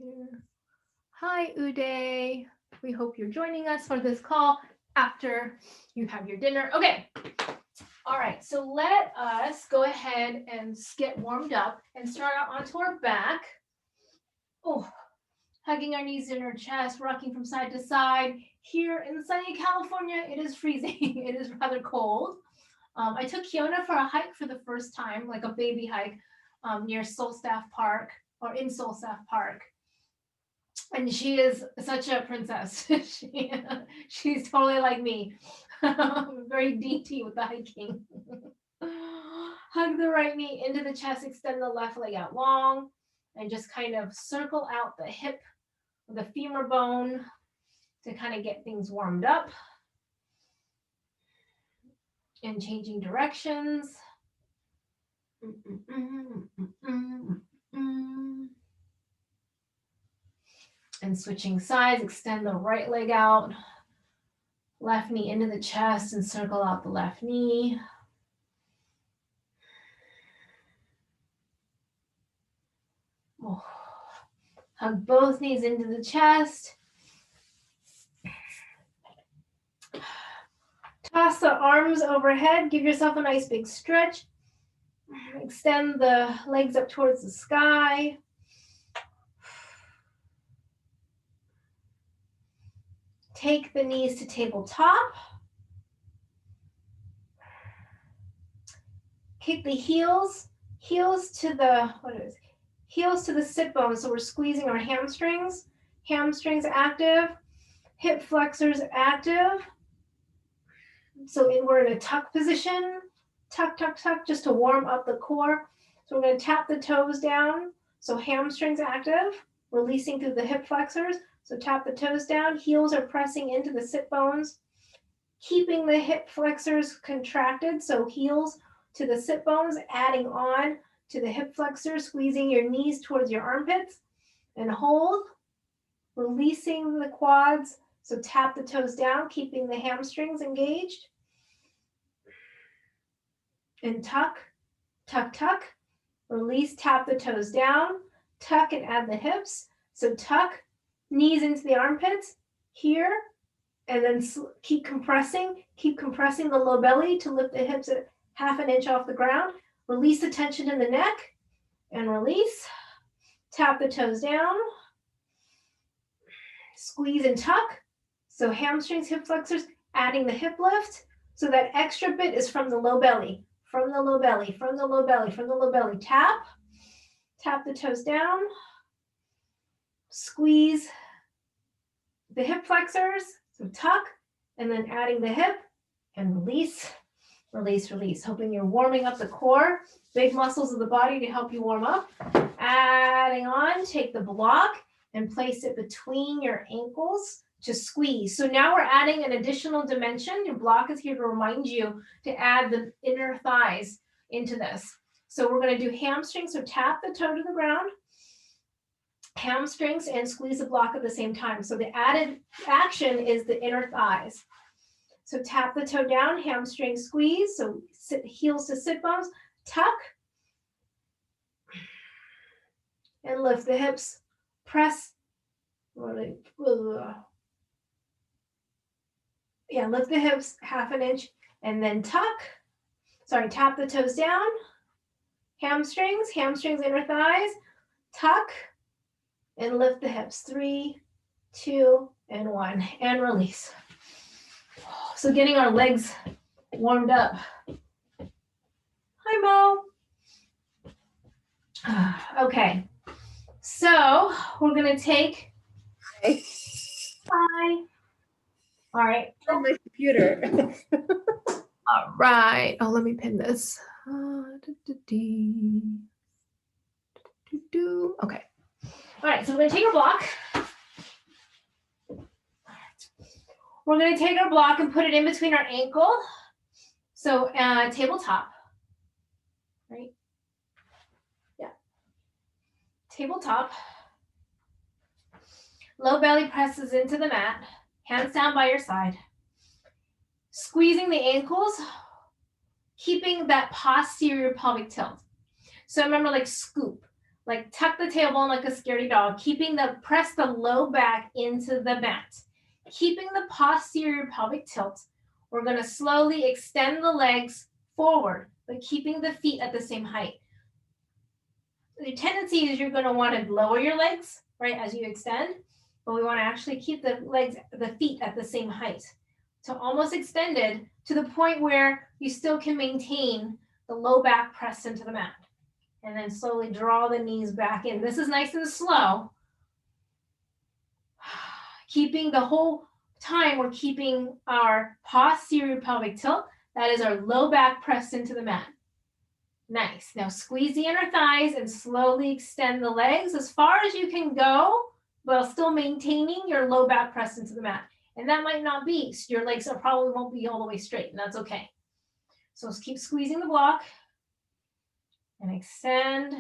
here. Hi, Uday. We hope you're joining us for this call after you have your dinner. Okay. All right. So let us go ahead and get warmed up and start out onto our back. Oh, hugging our knees in our chest, rocking from side to side. Here in sunny California, it is freezing. It is rather cold. I took Kiona for a hike for the first time, like a baby hike near Solstaff Park or in Solstaff Park. And she is such a princess. She's totally like me. Very dainty with the hiking. Hug the right knee into the chest, extend the left leg out long, and just kind of circle out the hip, the femur bone to kind of get things warmed up. And changing directions. And switching sides, extend the right leg out, left knee into the chest and circle out the left knee. Oh. Hug both knees into the chest. Toss the arms overhead. Give yourself a nice big stretch. Extend the legs up towards the sky. Take the knees to tabletop. Kick the heels to the, heels to the sit bones. So we're squeezing our hamstrings. Hamstrings active. Hip flexors active. So we're in a tuck position. Tuck, tuck, tuck, just to warm up the core. So we're going to tap the toes down. So hamstrings active, releasing through the hip flexors. So tap the toes down. Heels are pressing into the sit bones, keeping the hip flexors contracted. So heels to the sit bones, adding on to the hip flexors, squeezing your knees towards your armpits, and hold, releasing the quads. So tap the toes down, keeping the hamstrings engaged. And tuck, tuck, tuck, release, tap the toes down, tuck and add the hips. So tuck, knees into the armpits here, and then keep compressing the low belly to lift the hips at 1/2 inch off the ground. Release the tension in the neck and release. Tap the toes down, squeeze and tuck. So hamstrings, hip flexors, adding the hip lift. So that extra bit is from the low belly. From the low belly, from the low belly, from the low belly. Tap, tap the toes down, squeeze the hip flexors, so tuck, and then adding the hip, and release, release, release. Hoping you're warming up the core, big muscles of the body to help you warm up. Adding on, take the block and place it between your ankles to squeeze. So now we're adding an additional dimension. Your block is here to remind you to add the inner thighs into this. So we're going to do hamstrings. So tap the toe to the ground, hamstrings, and squeeze the block at the same time. So the added action is the inner thighs. So tap the toe down, hamstring squeeze. So heels to sit bones, tuck, and lift the hips, press, lift the hips 1/2 inch and then tuck. Sorry, tap the toes down, hamstrings, inner thighs, tuck, and lift the hips. 3, 2, and 1, and release. So getting our legs warmed up. Hi, Mo. Okay, so we're gonna take. Hi. All right. On my computer. All right. Oh, let me pin this. Okay. All right. So we're going to take our block. We're going to take our block and put it in between our ankle. So tabletop. Right? Yeah. Tabletop. Low belly presses into the mat. Hands down by your side. Squeezing the ankles, keeping that posterior pelvic tilt. So remember, like scoop. like tuck the tailbone like a scaredy dog, press the low back into the mat. Keeping the posterior pelvic tilt, we're going to slowly extend the legs forward, but keeping the feet at the same height. The tendency is you're going to want to lower your legs, right, as you extend, but we want to actually keep the feet at the same height. So almost extended to the point where you still can maintain the low back pressed into the mat. And then slowly draw the knees back in. This is nice and slow. Keeping the whole time, we're keeping our posterior pelvic tilt. That is our low back pressed into the mat. Nice. Now squeeze the inner thighs and slowly extend the legs as far as you can go, while still maintaining your low back pressed into the mat. And that might not be, your legs probably won't be all the way straight, and that's okay. So let's keep squeezing the block and extend.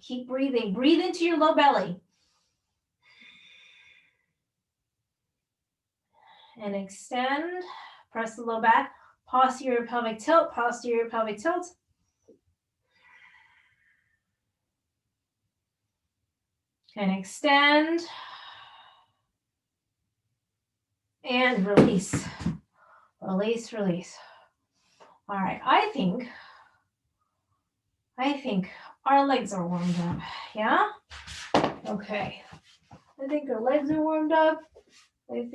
Keep breathing. Breathe into your low belly. And extend. Press the low back. Posterior pelvic tilt, posterior pelvic tilt. And extend. And release. Release, release. All right, I think our legs are warmed up, yeah? Okay. I think our legs are warmed up. I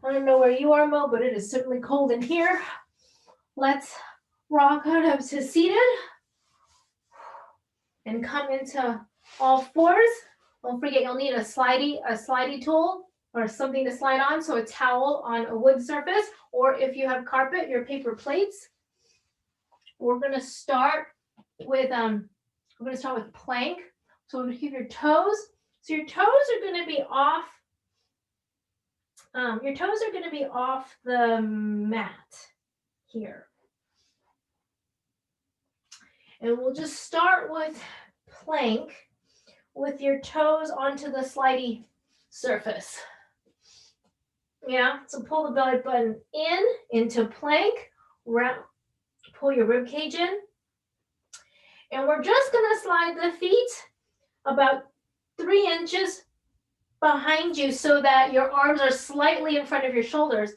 don't know where you are, Mo, but it is certainly cold in here. Let's rock on up to seated and come into all fours. Don't forget, you'll need a slidey tool or something to slide on, so a towel on a wood surface, or if you have carpet, your paper plates. We're going to start with plank. So we're going to keep your toes. So your toes are going to be off. Your toes are going to be off the mat here. And we'll just start with plank with your toes onto the slidey surface. Yeah, so pull the belly button into plank, pull your rib cage in. And we're just going to slide the feet about 3 inches behind you so that your arms are slightly in front of your shoulders.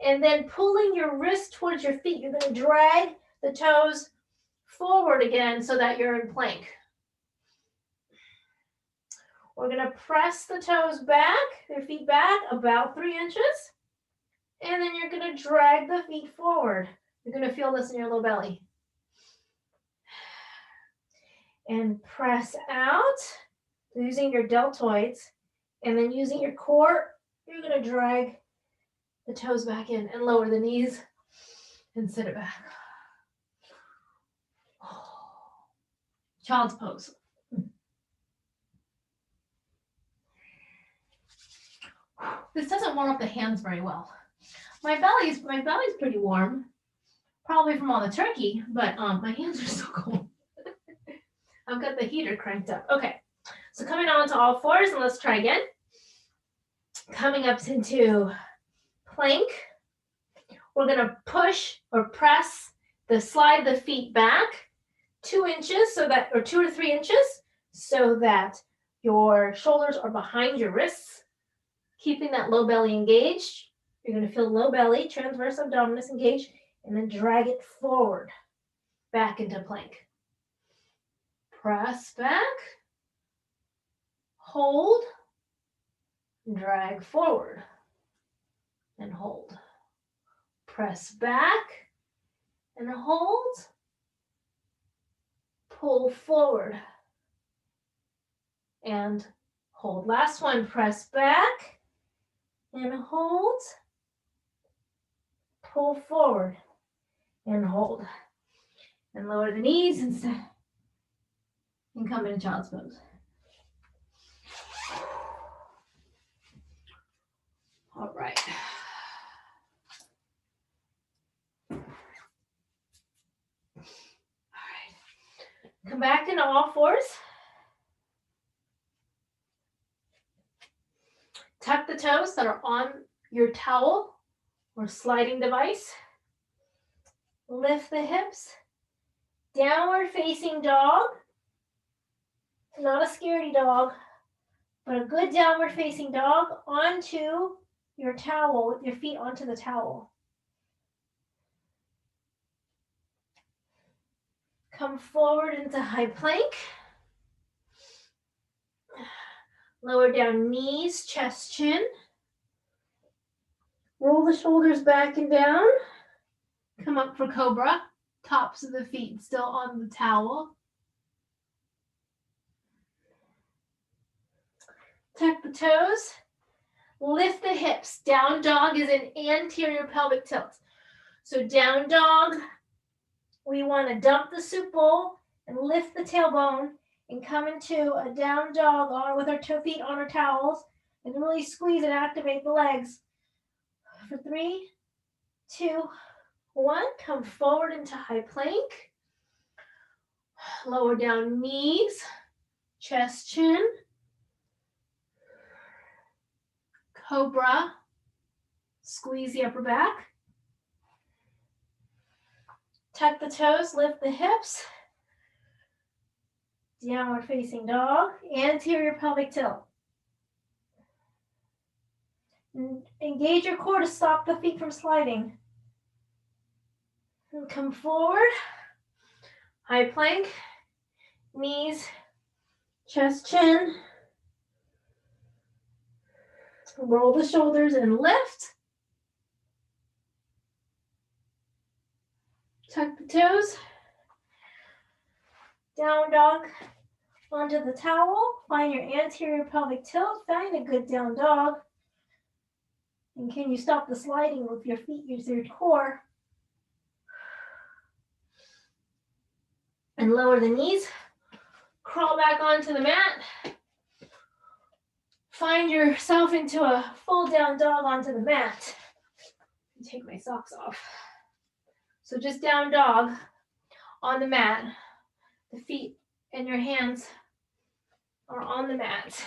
And then pulling your wrist towards your feet, you're going to drag the toes forward again so that you're in plank. We're going to press the toes back, your feet back about 3 inches. And then you're going to drag the feet forward. You're going to feel this in your low belly. And press out using your deltoids. And then using your core, you're going to drag the toes back in and lower the knees and sit it back. Child's pose. This doesn't warm up the hands very well. My belly's pretty warm, probably from all the turkey, but my hands are so cold. I've got the heater cranked up. Okay, so coming on to all fours, and let's try again. Coming up into plank. We're gonna push or press slide the feet back 2 inches or 2 or 3 inches so that your shoulders are behind your wrists, keeping that low belly engaged. You're going to feel low belly, transverse abdominis engaged, and then drag it forward, back into plank. Press back, hold, drag forward, and hold. Press back and hold, pull forward, and hold. Last one, press back and hold, pull forward and hold. And lower the knees and come into child's pose. All right. All right. Come back into all fours. Tuck the toes that are on your towel or sliding device. Lift the hips Downward facing dog. Not a scaredy dog, but a good downward facing dog onto your towel with your feet onto the towel. Come forward into high plank. Lower down knees, chest, chin. Roll the shoulders back and down. Come up for cobra. Tops of the feet still on the towel. Tuck the toes. Lift the hips. Down dog is an anterior pelvic tilt. So down dog, we want to dump the soup bowl and lift the tailbone and come into a down dog on with our feet on our towels and really squeeze and activate the legs. For 3, 2, 1, come forward into high plank. Lower down knees, chest, chin. Cobra, squeeze the upper back. Tuck the toes, lift the hips. Downward facing dog, anterior pelvic tilt. Engage your core to stop the feet from sliding. And come forward, high plank, knees, chest, chin. Roll the shoulders and lift. Tuck the toes. Down dog onto the towel. Find your anterior pelvic tilt. Find a good down dog. And can you stop the sliding with your feet? Use your core. And lower the knees. Crawl back onto the mat. Find yourself into a full down dog onto the mat. Take my socks off. So just down dog on the mat. The feet and your hands are on the mat.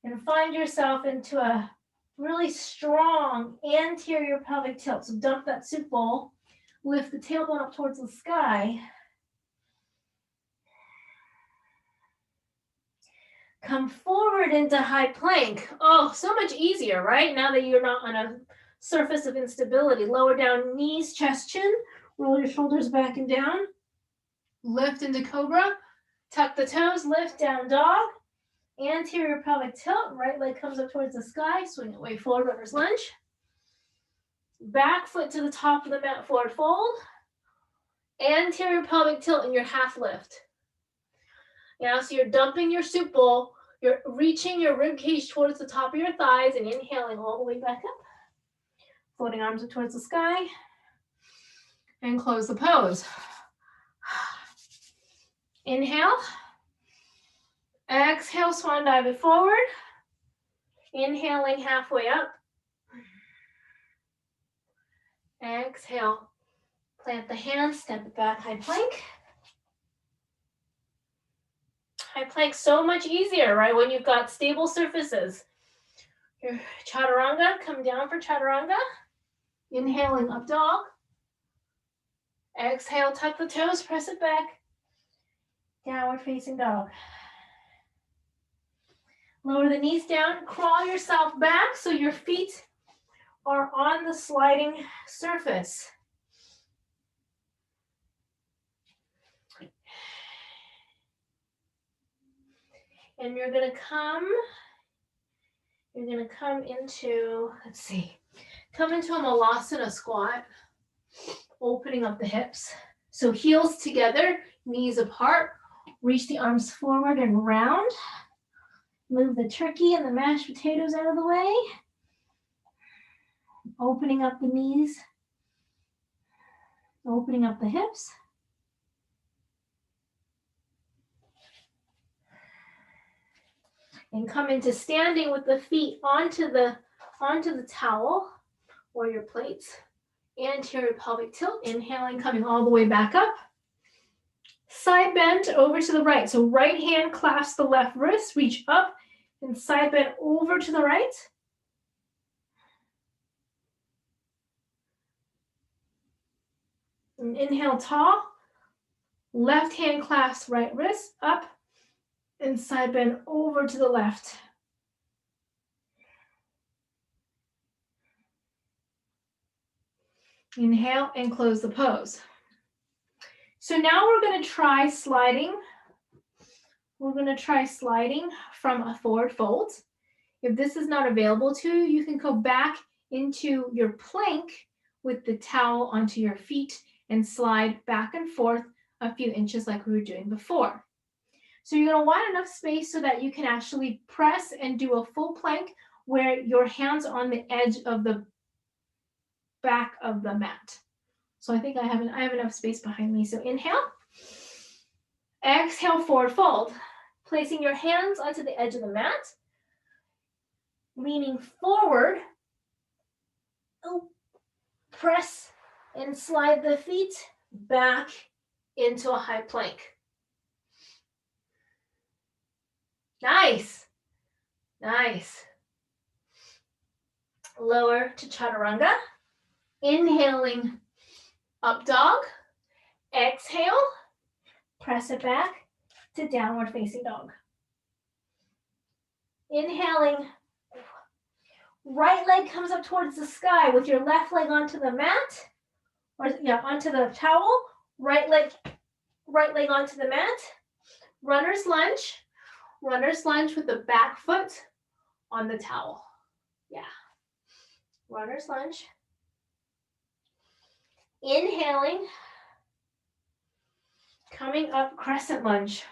And find yourself into a really strong anterior pelvic tilt. So dump that soup bowl. Lift the tailbone up towards the sky. Come forward into high plank. Oh, so much easier, right? Now that you're not on a surface of instability. Lower down knees, chest, chin. Roll your shoulders back and down. Lift into cobra. Tuck the toes, lift down dog. Anterior pelvic tilt. Right leg comes up towards the sky. Swing it way forward, runner's lunge. Back foot to the top of the mat, forward fold. Anterior pelvic tilt in your half lift. Now, so you're dumping your soup bowl, you're reaching your rib cage towards the top of your thighs and inhaling all the way back up. Floating arms up towards the sky. And close the pose. Inhale. Exhale, swan dive it forward. Inhaling halfway up. Exhale. Plant the hands, step it back, high plank. High plank so much easier, right? When you've got stable surfaces. Your chaturanga, come down for chaturanga. Inhaling up dog. Exhale, tuck the toes, press it back. Downward facing dog. Lower the knees down, crawl yourself back so your feet are on the sliding surface. And you're gonna come into, come into a Malasana squat, opening up the hips. So heels together, knees apart, reach the arms forward and round. Move the turkey and the mashed potatoes out of the way. Opening up the knees, opening up the hips. And come into standing with the feet onto the towel or your plates. Anterior pelvic tilt, inhaling, coming all the way back up. Side bend over to the right. So right hand clasps the left wrist, reach up and side bend over to the right. And inhale tall, Left hand clasp right wrist up and side bend over to the left. Inhale and close the pose. So now we're going to try sliding. We're going to try sliding from a forward fold. If this is not available to you, you can go back into your plank with the towel onto your feet and slide back and forth a few inches like we were doing before. So you're going to want enough space so that you can actually press and do a full plank where your hands are on the edge of the back of the mat. So I think I have enough space behind me. So inhale, exhale, forward fold. Placing your hands onto the edge of the mat, leaning forward, press and slide the feet back into a high plank. Nice, nice. Lower to chaturanga, inhaling up dog, exhale, press it back to downward facing dog. Inhaling, right leg comes up towards the sky with your left leg onto the mat, or onto the towel, right leg onto the mat. Runner's lunge with the back foot on the towel. Yeah, runner's lunge. Inhaling, coming up crescent lunge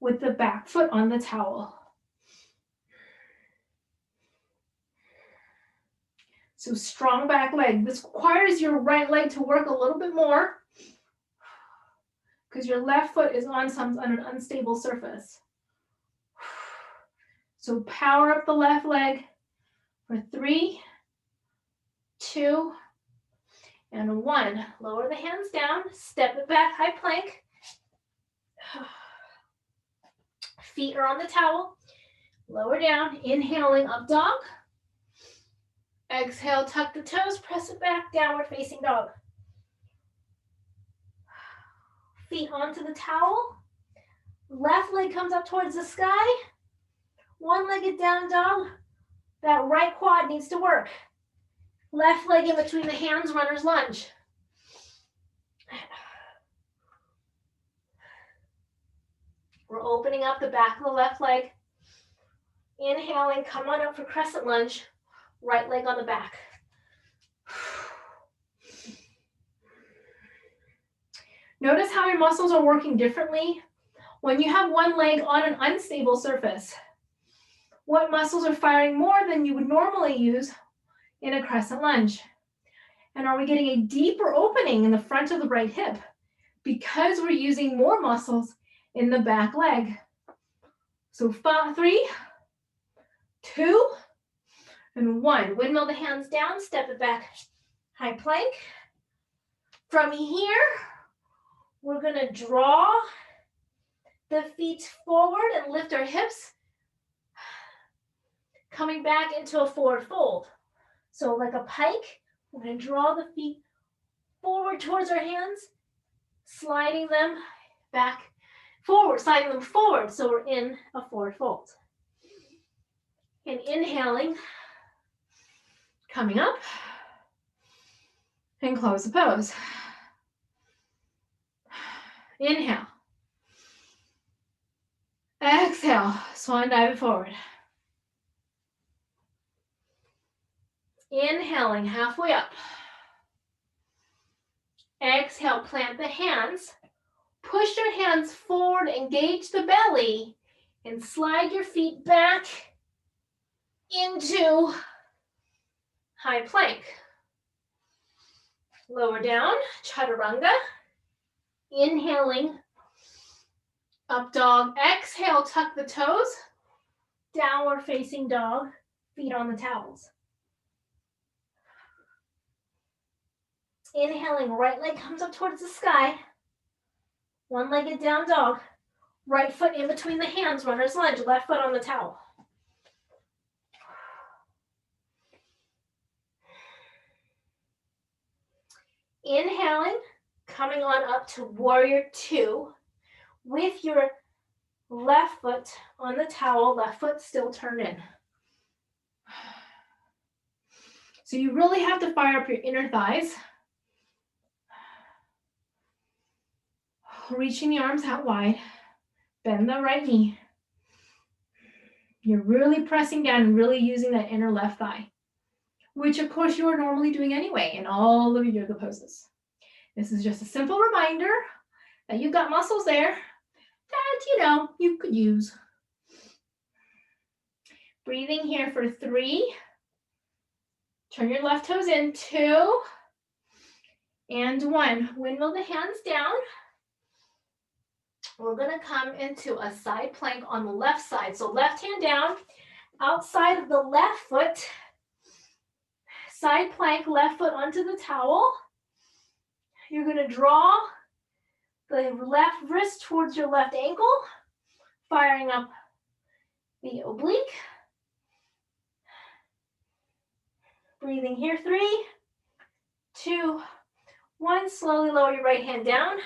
with the back foot on the towel. So strong back leg. This requires your right leg to work a little bit more because your left foot is on an unstable surface. So power up the left leg for 3, 2, and 1. Lower the hands down, step it back, high plank. Feet are on the towel. Lower down, inhaling up dog. Exhale, tuck the toes, press it back, downward facing dog. Feet onto the towel. Left leg comes up towards the sky. One-legged down dog. That right quad needs to work. Left leg in between the hands, runner's lunge. We're opening up the back of the left leg. Inhaling, come on up for crescent lunge. Right leg on the back. Notice how your muscles are working differently. When you have one leg on an unstable surface, what muscles are firing more than you would normally use in a crescent lunge? And are we getting a deeper opening in the front of the right hip because we're using more muscles in the back leg? So 5, 3, 2, and 1. Windmill the hands down, step it back, high plank. From here, we're going to draw the feet forward and lift our hips, coming back into a forward fold. So like a pike, we're going to draw the feet forward towards our hands, sliding them back forward, sliding them forward, so we're in a forward fold. And inhaling, coming up, and close the pose. Inhale. Exhale, swan dive it forward. Inhaling, halfway up. Exhale, plant the hands. Push your hands forward, engage the belly, and slide your feet back into high plank. Lower down, chaturanga. Inhaling, up dog. Exhale, tuck the toes. Downward facing dog, feet on the towels. Inhaling, right leg comes up towards the sky. One-legged down dog. Right foot in between the hands, runner's lunge. Left foot on the towel. Inhaling, Coming on up to warrior two with your left foot on the towel, left foot still turned in. So you really have to fire up your inner thighs. Reaching the arms out wide. Bend the right knee. You're really pressing down and really using that inner left thigh, which of course you are normally doing anyway in all of your yoga poses. This is just a simple reminder that you've got muscles there that, you could use. Breathing here for 3. Turn your left toes in, 2, and 1. Windmill the hands down. We're gonna come into a side plank on the left side. So left hand down, outside of the left foot, side plank, left foot onto the towel. You're gonna draw the left wrist towards your left ankle, firing up the oblique. Breathing here, 3, 2, 1. Slowly lower your right hand down.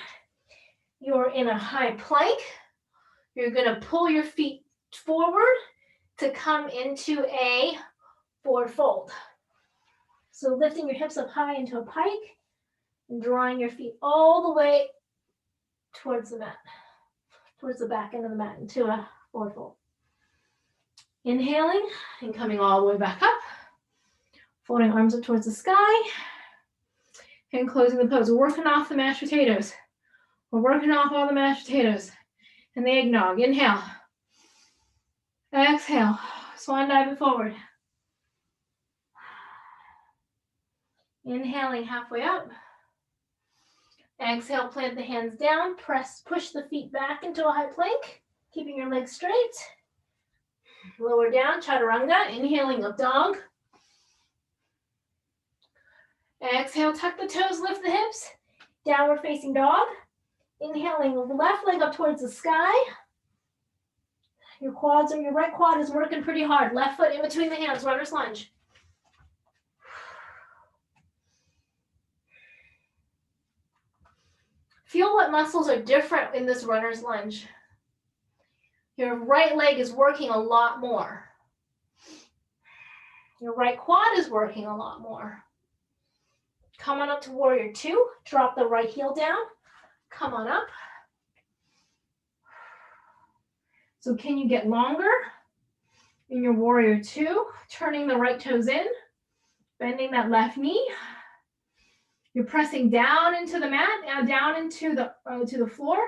You're in a high plank. You're gonna pull your feet forward to come into a forward fold. So lifting your hips up high into a pike and drawing your feet all the way towards the mat, towards the back end of the mat into a forward fold. Inhaling and coming all the way back up. Folding arms up towards the sky and closing the pose. We're working off the mashed potatoes. We're working off all the mashed potatoes and the eggnog. Inhale. Exhale. Swan dive it forward. Inhaling halfway up. Exhale, plant the hands down. Push the feet back into a high plank, keeping your legs straight. Lower down, chaturanga. Inhaling up dog. Exhale, tuck the toes, lift the hips. Downward facing dog. Inhaling left leg up towards the sky. Your right quad is working pretty hard. Left foot in between the hands, runner's lunge. Feel what muscles are different in this runner's lunge. Your right leg is working a lot more. Your right quad is working a lot more. Come on up to warrior two. Drop the right heel down. Come on up. So can you get longer in your warrior two? Turning the right toes in, bending that left knee. You're pressing down into the mat, now down into the floor.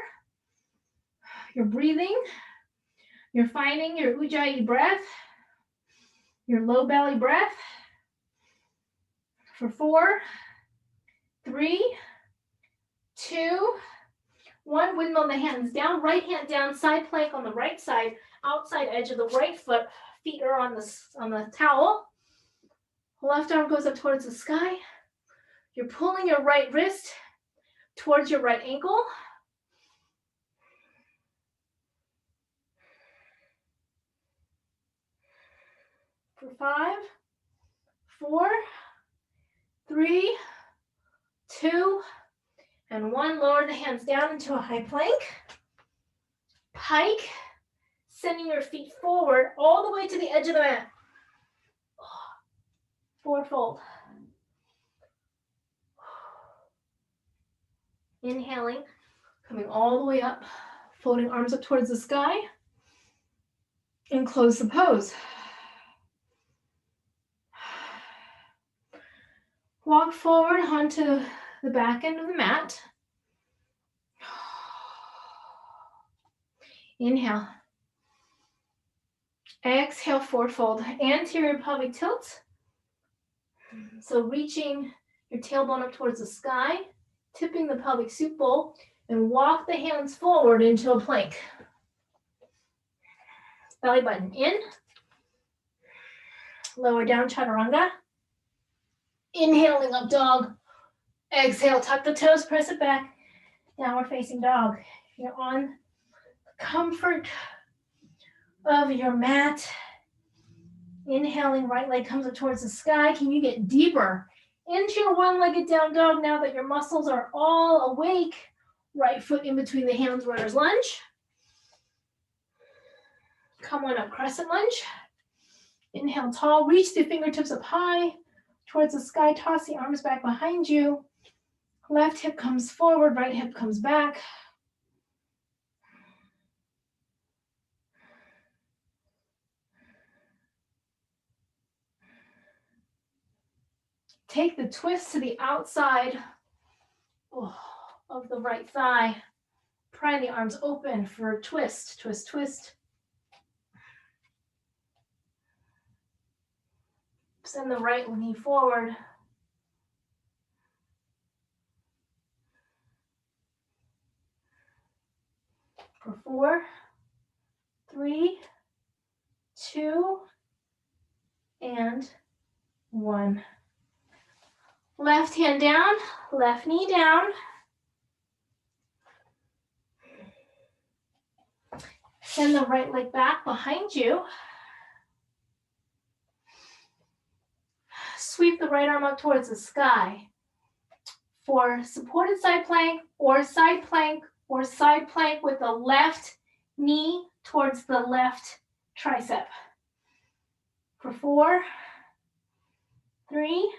You're breathing. You're finding your ujjayi breath, your low belly breath. For 4, 3, 2, 1. Windmill the hands down, right hand down, side plank on the right side, outside edge of the right foot. Feet are on the towel. Left arm goes up towards the sky. You're pulling your right wrist towards your right ankle. For 5, 4, 3, 2, and 1. Lower the hands down into a high plank. Pike, sending your feet forward all the way to the edge of the mat. Forward fold. Inhaling, coming all the way up, folding arms up towards the sky, and close the pose. Walk forward onto the back end of the mat. Inhale. Exhale, forward fold. Anterior pelvic tilt. So reaching your tailbone up towards the sky, tipping the pelvic soup bowl, and walk the hands forward into a plank. Belly button in. Lower down, chaturanga. Inhaling up dog. Exhale, tuck the toes, press it back. Downward facing dog. You're on the comfort of your mat. Inhaling, right leg comes up towards the sky. Can you get deeper Into your one-legged down dog now that your muscles are all awake. Right foot in between the hands, runner's lunge. Come on up, crescent lunge. Inhale tall, reach the fingertips up high towards the sky, toss the arms back behind you. Left hip comes forward, right hip comes back. Take the twist to the outside of the right thigh. Pry the arms open for a twist, twist, twist. Send the right knee forward. For 4, 3, 2, and 1. Left hand down, left knee down. Send the right leg back behind you. Sweep the right arm up towards the sky. For supported side plank or side plank with the left knee towards the left tricep. For 4, 3,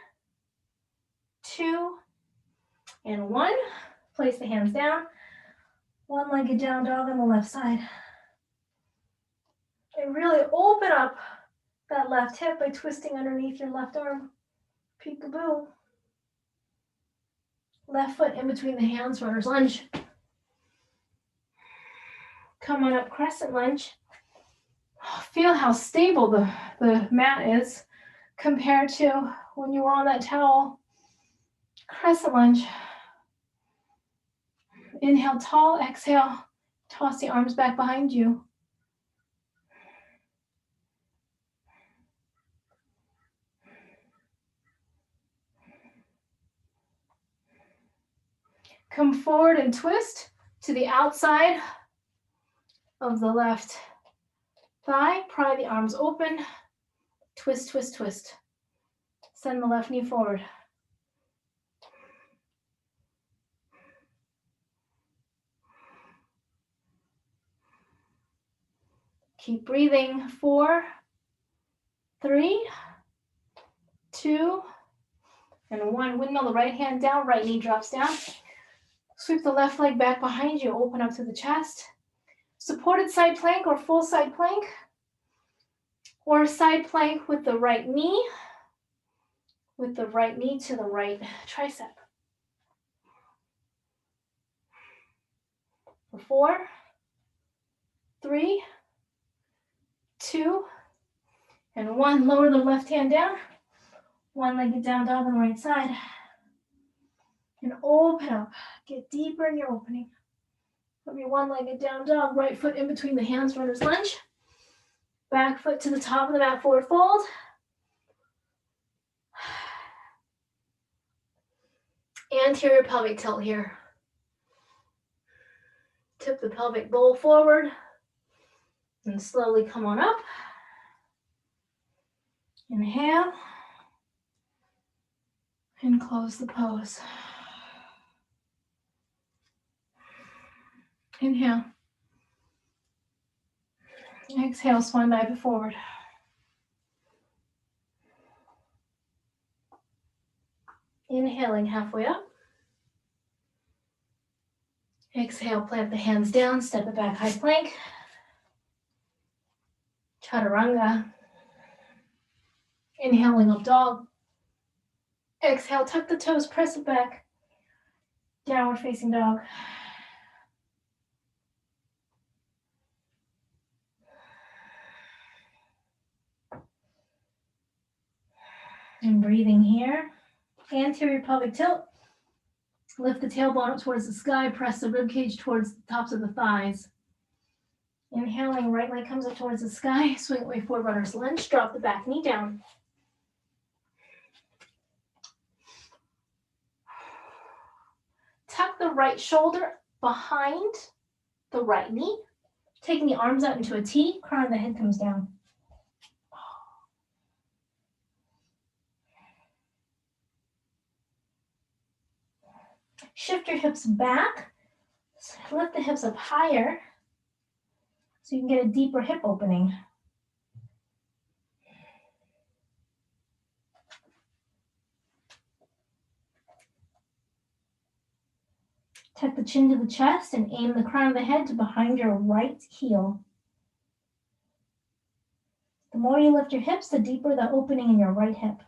2, and 1. Place the hands down. One-legged down dog on the left side. And really open up that left hip by twisting underneath your left arm. Peekaboo. Left foot in between the hands, runner's lunge. Come on up, crescent lunge. Feel how stable the mat is compared to when you were on that towel. Crescent lunge. Inhale tall, exhale, toss the arms back behind you. Come forward and twist to the outside of the left thigh. Pry the arms open. Twist, twist, twist. Send the left knee forward. Keep breathing. 4, 3, 2, and 1. Windmill the right hand down, right knee drops down. Sweep the left leg back behind you, open up to the chest. Supported side plank or full side plank, or side plank with the right knee to the right tricep. For 4, 3, 2, and 1. Lower the left hand down. One-legged down dog on the right side. And open up. Get deeper in your opening. From your one-legged down dog, right foot in between the hands, runner's lunge. Back foot to the top of the mat, forward fold. Anterior pelvic tilt here. Tip the pelvic bowl forward and slowly come on up. Inhale and close the pose. Inhale. Exhale, swan dive forward. Inhaling halfway up. Exhale, plant the hands down, step it back, high plank. Chaturanga. Inhaling up dog. Exhale, tuck the toes, press it back. Downward facing dog. And breathing here. Anterior pelvic tilt. Lift the tailbone up towards the sky. Press the ribcage towards the tops of the thighs. Inhaling, right leg comes up towards the sky. Swing away forward, runner's lunge. Drop the back knee down. Tuck the right shoulder behind the right knee. Taking the arms out into a T. Crown of the head comes down. shift your hips back. Lift the hips up higher so you can get a deeper hip opening. Tuck the chin to the chest and aim the crown of the head to behind your right heel. The more you lift your hips, the deeper the opening in your right hip.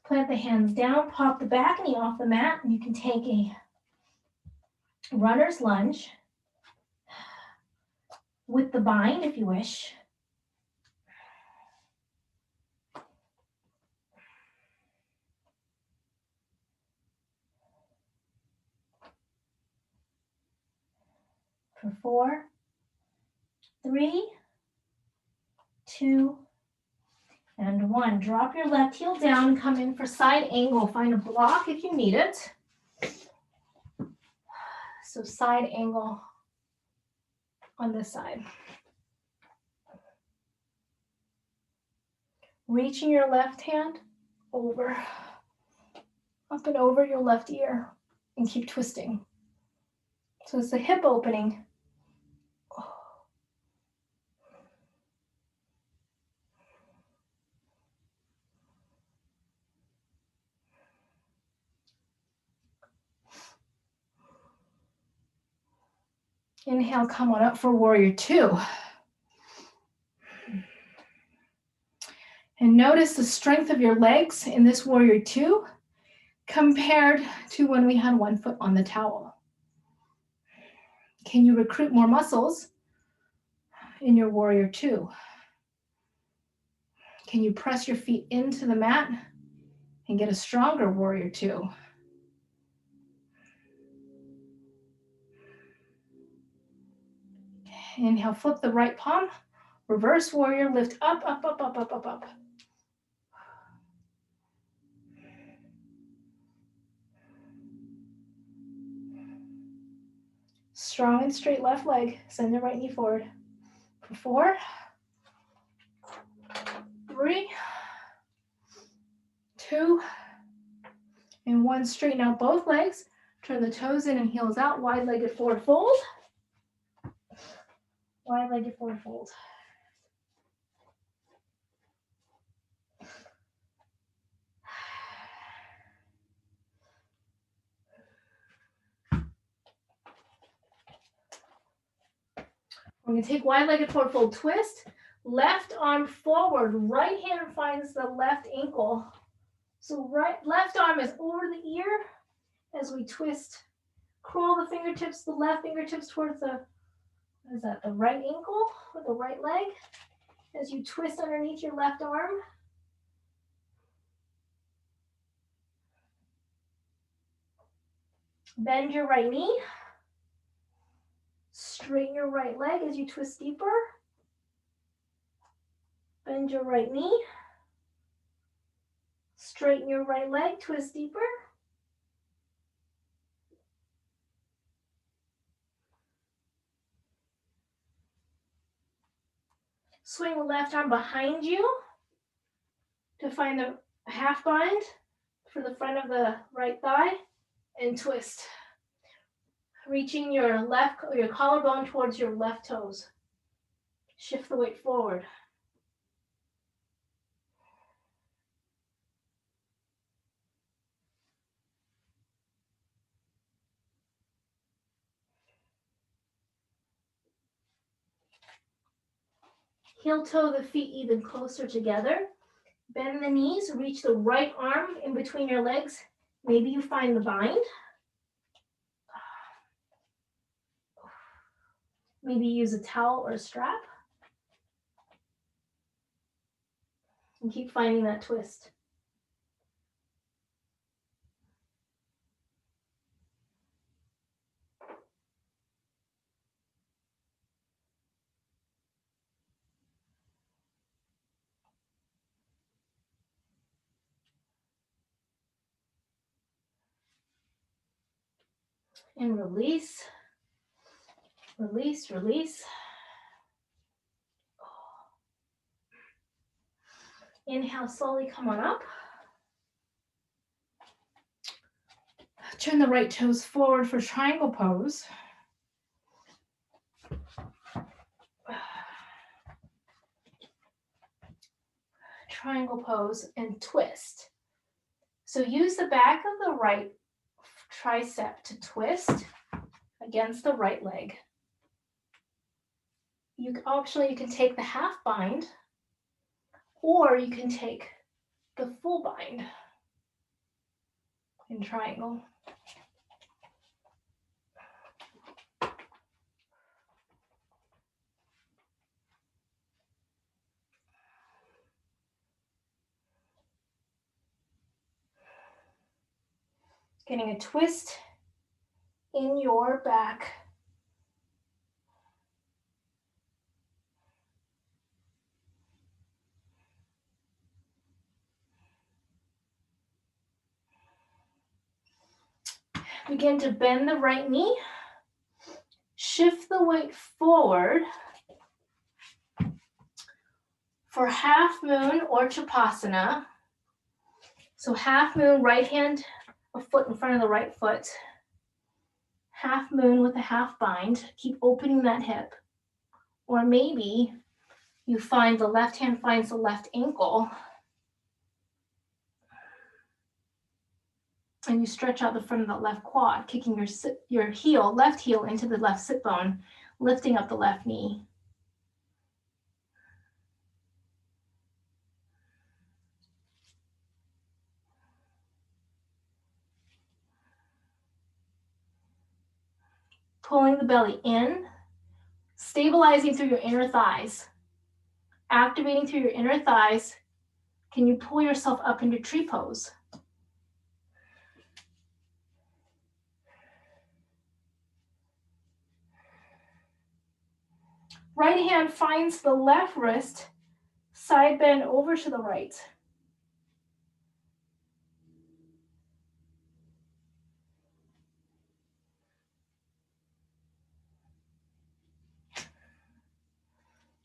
Plant the hands down, pop the back knee off the mat, and you can take a runner's lunge with the bind if you wish. For 4, 3, 2, and 1. Drop your left heel down, come in for side angle. Find a block if you need it. So side angle on this side. Reaching your left hand over, up and over your left ear, and keep twisting. So it's the hip opening. Inhale, come on up for warrior 2. And notice the strength of your legs in this warrior 2 compared to when we had one foot on the towel. Can you recruit more muscles in your warrior 2? Can you press your feet into the mat and get a stronger warrior 2? Inhale, flip the right palm, reverse warrior, lift up, up, up, up, up, up, up. Strong and straight left leg, send the right knee forward. For 4, 3, 2, and 1. Straighten out both legs, turn the toes in and heels out, wide-legged forward fold. Wide-legged forward fold. We're going to take wide-legged forward fold twist. Left arm forward, right hand finds the left ankle. So left arm is over the ear as we twist. Curl the fingertips, the left fingertips towards the, what is that, the right ankle or the right leg as you twist underneath your left arm. Bend your right knee. Straighten your right leg as you twist deeper. Bend your right knee. Straighten your right leg, twist deeper. Swing the left arm behind you to find the half bind for the front of the right thigh and twist. Reaching your collarbone towards your left toes. Shift the weight forward. Heel toe the feet even closer together. Bend the knees, reach the right arm in between your legs. Maybe you find the bind. Maybe use a towel or a strap. And keep finding that twist. And release. Release, release. Inhale, slowly come on up. Turn the right toes forward for triangle pose. Triangle pose and twist. So use the back of the right tricep to twist against the right leg. Optionally, you can take the half bind, or you can take the full bind in triangle. Getting a twist in your back. Begin to bend the right knee. Shift the weight forward for half moon or Chapasana. So half moon, right hand, a foot in front of the right foot. Half moon with a half bind. Keep opening that hip. Or maybe you find the left hand finds the left ankle and you stretch out the front of the left quad, kicking your heel, left heel into the left sit bone, lifting up the left knee. Pulling the belly in, stabilizing through your inner thighs, activating through your inner thighs. Can you pull yourself up into tree pose? Right hand finds the left wrist, side bend over to the right.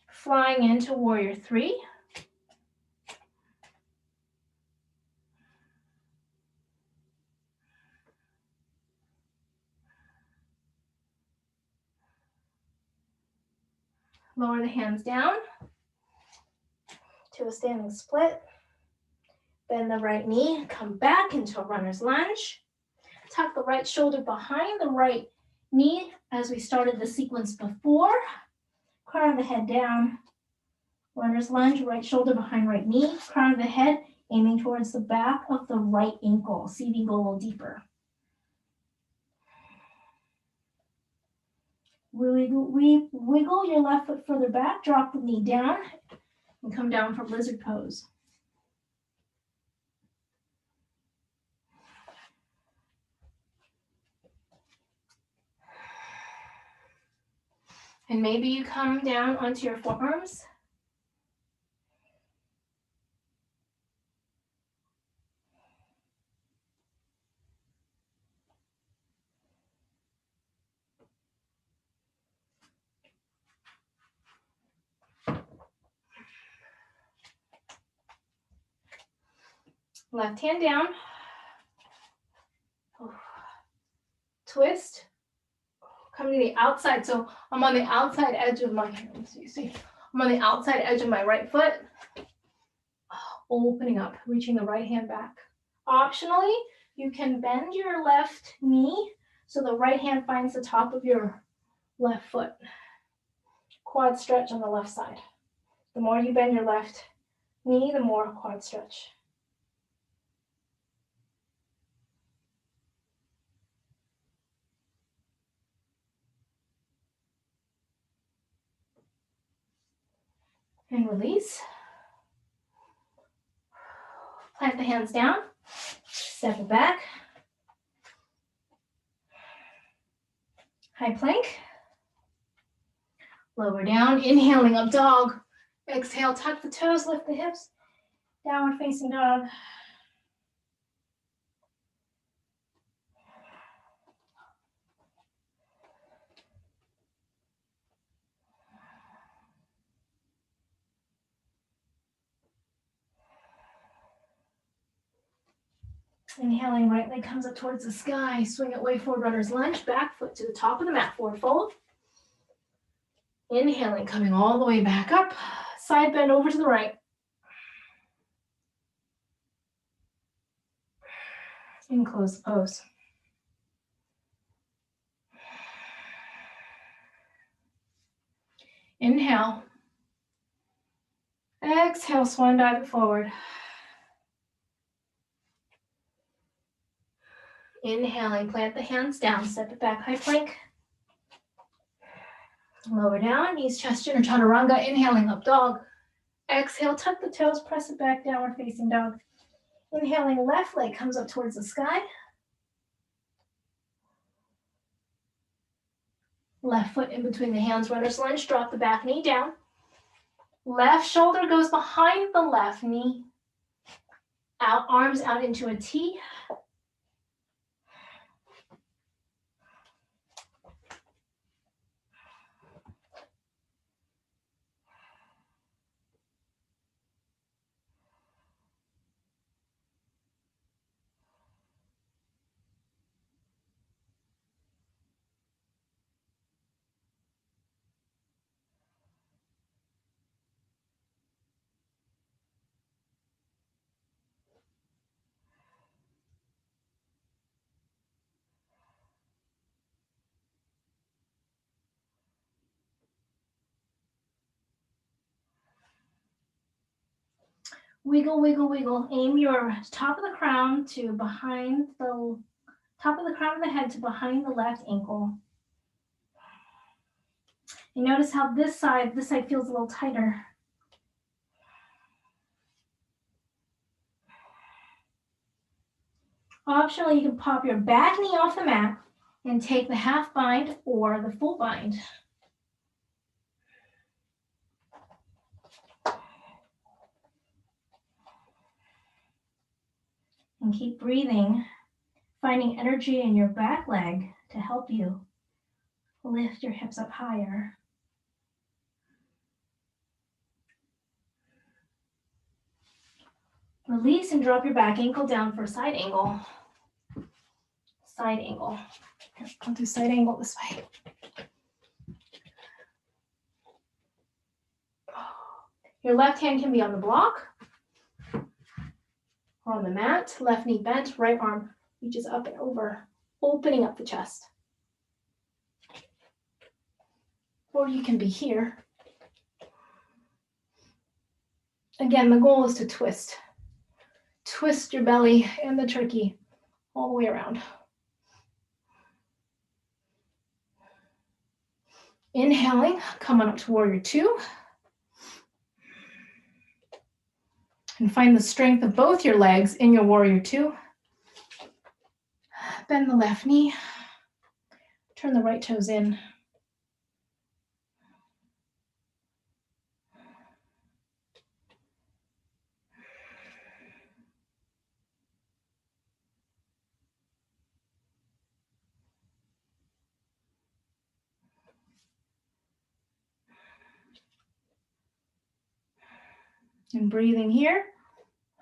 Flying into warrior three. Lower the hands down to a standing split. Bend the right knee, come back into a runner's lunge. Tuck the right shoulder behind the right knee as we started the sequence before. Crown of the head down. Runner's lunge, right shoulder behind right knee. Crown of the head aiming towards the back of the right ankle. See if you go a little deeper. Wiggle your left foot further back, drop the knee down, and come down for lizard pose. And maybe you come down onto your forearms. Left hand down. Twist. Come to the outside. So I'm on the outside edge of my hands. You see, I'm on the outside edge of my right foot. Opening up, reaching the right hand back. Optionally, you can bend your left knee so the right hand finds the top of your left foot. Quad stretch on the left side. The more you bend your left knee, the more quad stretch. And release. Plant the hands down. Step it back. High plank. Lower down. Inhaling up dog. Exhale, tuck the toes, lift the hips. Downward facing dog. Inhaling, right leg comes up towards the sky. Swing it way forward, runner's lunge. Back foot to the top of the mat, forward fold. Inhaling, coming all the way back up. Side bend over to the right. And close the pose. Inhale. Exhale, swan dive it forward. Inhaling, plant the hands down, step it back, high plank. Lower down, knees, chest, chin, or chaturanga. Inhaling, up dog. Exhale, tuck the toes, press it back, downward facing dog. Inhaling, left leg comes up towards the sky. Left foot in between the hands, runner's lunge, drop the back knee down. Left shoulder goes behind the left knee. Out, arms out into a T. Wiggle, wiggle, wiggle. Aim your top of the crown to behind the top of the crown of the head to behind the left ankle. You notice how this side feels a little tighter. Optionally, you can pop your back knee off the mat and take the half bind or the full bind. And keep breathing, finding energy in your back leg to help you lift your hips up higher. Release and drop your back ankle down for a side angle. Side angle. I'll do side angle this way. Your left hand can be on the block or on the mat. Left knee bent, right arm reaches up and over, opening up the chest. Or you can be here. Again, the goal is to twist. Twist your belly and the turkey all the way around. Inhaling, come on up to warrior two. And find the strength of both your legs in your warrior two. Bend the left knee. Turn the right toes in. And breathing here.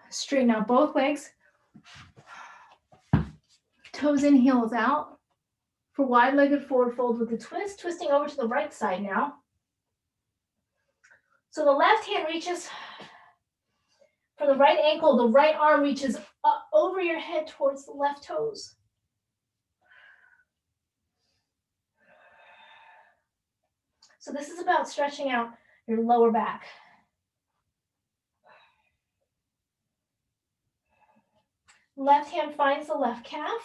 Straighten out both legs. Toes in, heels out. For wide-legged forward fold with a twist, twisting over to the right side now. So the left hand reaches for the right ankle, the right arm reaches up over your head towards the left toes. So this is about stretching out your lower back. Left hand finds the left calf.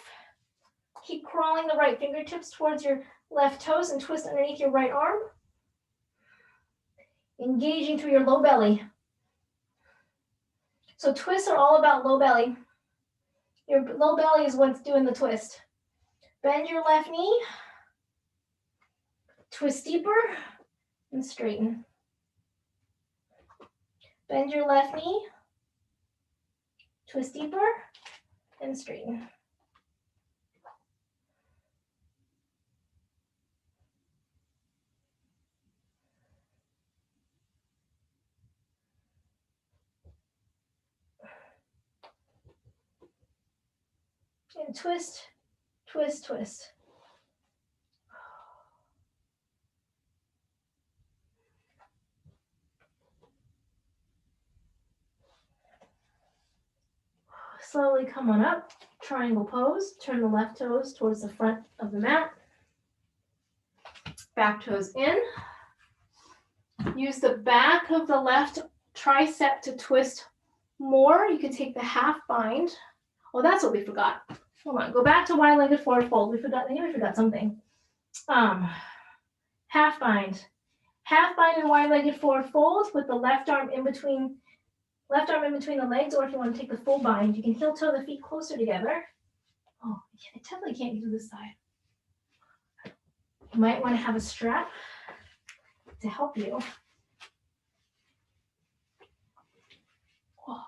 Keep crawling the right fingertips towards your left toes and twist underneath your right arm. Engaging through your low belly. So twists are all about low belly. Your low belly is what's doing the twist. Bend your left knee. Twist deeper and straighten. Bend your left knee. Twist deeper and straighten. And twist, twist, twist. Slowly come on up, triangle pose. Turn the left toes towards the front of the mat. Back toes in. Use the back of the left tricep to twist more. You can take the half bind. Oh, that's what we forgot. Hold on, go back to wide-legged forward fold. I think we forgot something. Half bind. Half bind and wide-legged forward fold with the left arm in between the legs, or if you want to take the full bind, you can heel toe the feet closer together. Oh, I definitely can't do this side. You might want to have a strap to help you. Oh.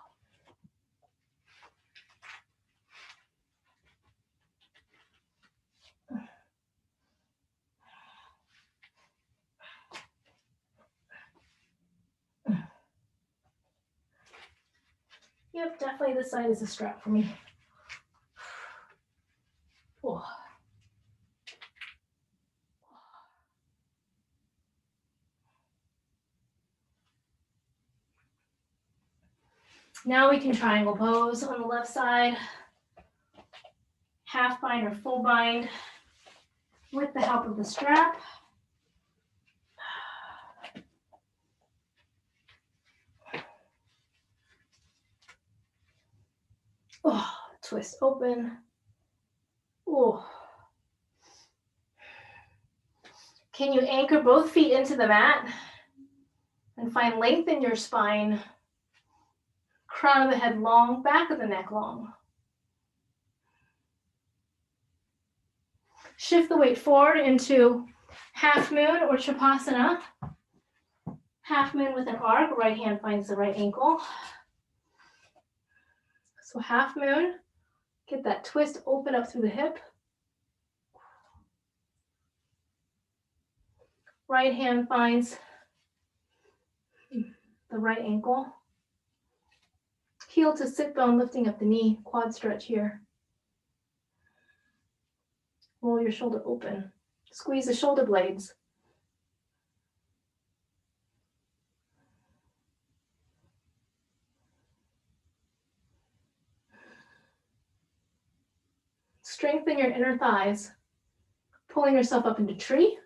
Yep, definitely this side is a strap for me. Oh. Now we can triangle pose on the left side. Half bind or full bind with the help of the strap. Oh, twist open. Oh. Can you anchor both feet into the mat and find length in your spine? Crown of the head long, back of the neck long. Shift the weight forward into half moon or Shavasana. Half moon with an arc, right hand finds the right ankle. So half moon, get that twist open up through the hip. Right hand finds the right ankle. Heel to sit bone, lifting up the knee, quad stretch here. Roll your shoulder open. Squeeze the shoulder blades. Strengthen your inner thighs, pulling yourself up into tree.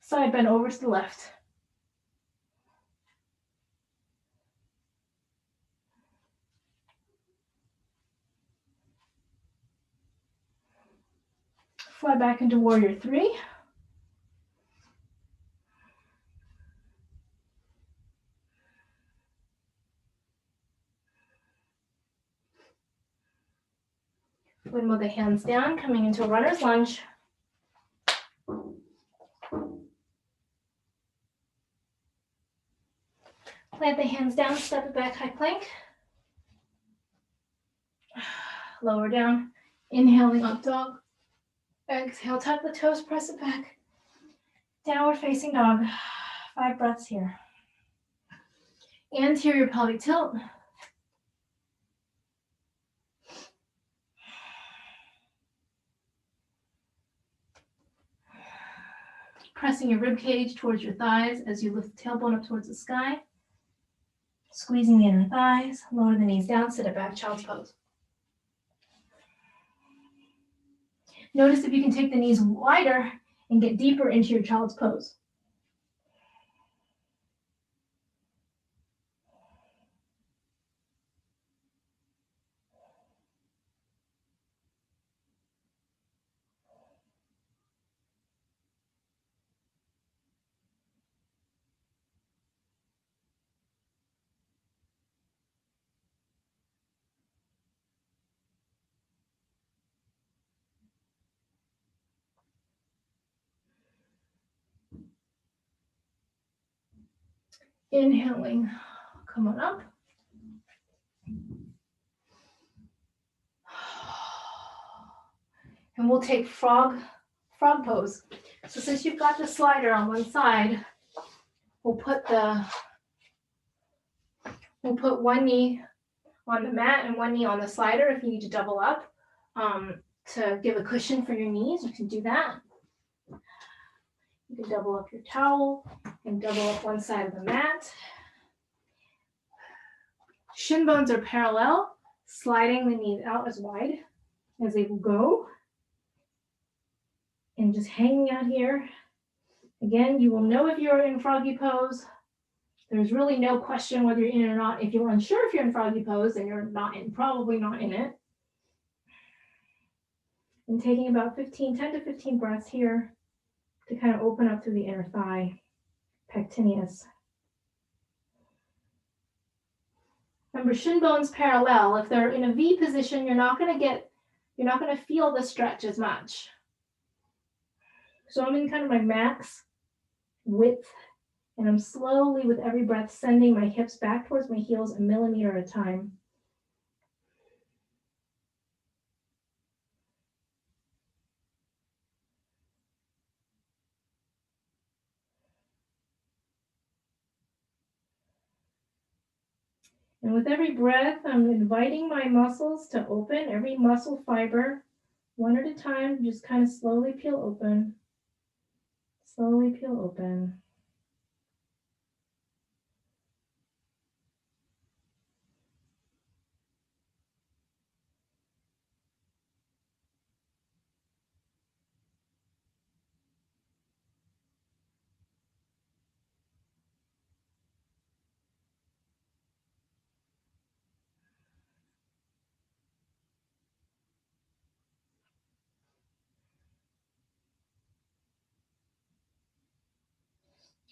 Side bend over to the left. Fly back into warrior three. Windmill the hands down, coming into a runner's lunge. Plant the hands down, step it back, high plank. Lower down, inhaling up dog. Exhale, tuck the toes, press it back. Downward facing dog. 5 breaths here. Anterior pelvic tilt. Pressing your rib cage towards your thighs as you lift the tailbone up towards the sky. Squeezing the inner thighs, lower the knees down, sit it back, child's pose. Notice if you can take the knees wider and get deeper into your child's pose. Inhaling, come on up. And we'll take frog pose. So since you've got the slider on one side, we'll put the We'll put one knee on the mat and one knee on the slider if you need to double up to give a cushion for your knees. You can do that. You can double up your towel and double up one side of the mat. Shin bones are parallel, sliding the knees out as wide as they will go. And just hanging out here. Again, you will know if you're in froggy pose. There's really no question whether you're in or not. If you're unsure if you're in froggy pose, then you're not in, probably not in it. And taking about 10 to 15 breaths here to kind of open up through the inner thigh, pectineus. Remember, shin bones parallel. If they're in a V position, you're not going to feel the stretch as much. So I'm in kind of my max width, and I'm slowly, with every breath, sending my hips back towards my heels 1 millimeter at a time. And with every breath, I'm inviting my muscles to open, every muscle fiber, one at a time, just kind of slowly peel open. Slowly peel open.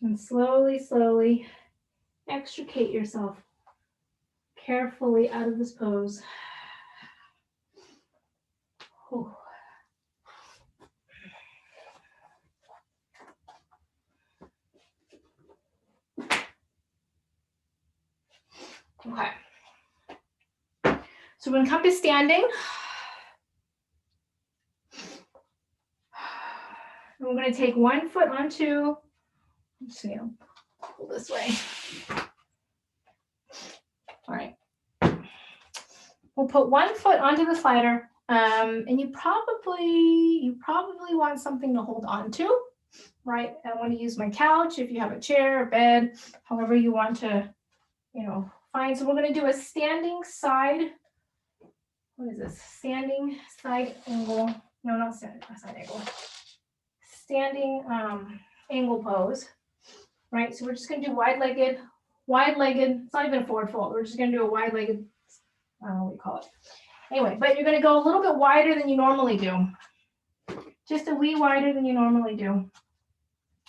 And slowly, slowly extricate yourself carefully out of this pose. Whew. Okay. So we're going to come to standing. And we're going to take one foot onto, let's see, I'll pull this way. All right. We'll put one foot onto the slider, and you probably want something to hold on to, right? I want to use my couch if you have a chair, a bed, however you want to, find. So we're going to do a standing side. What is this? Standing side angle. No, not side angle. Standing angle pose, right? So we're just going to do wide-legged. It's not even a forward fold. We're just going to do a wide-legged, I don't know what you call it. Anyway, but you're going to go a little bit wider than you normally do. Just a wee wider than you normally do.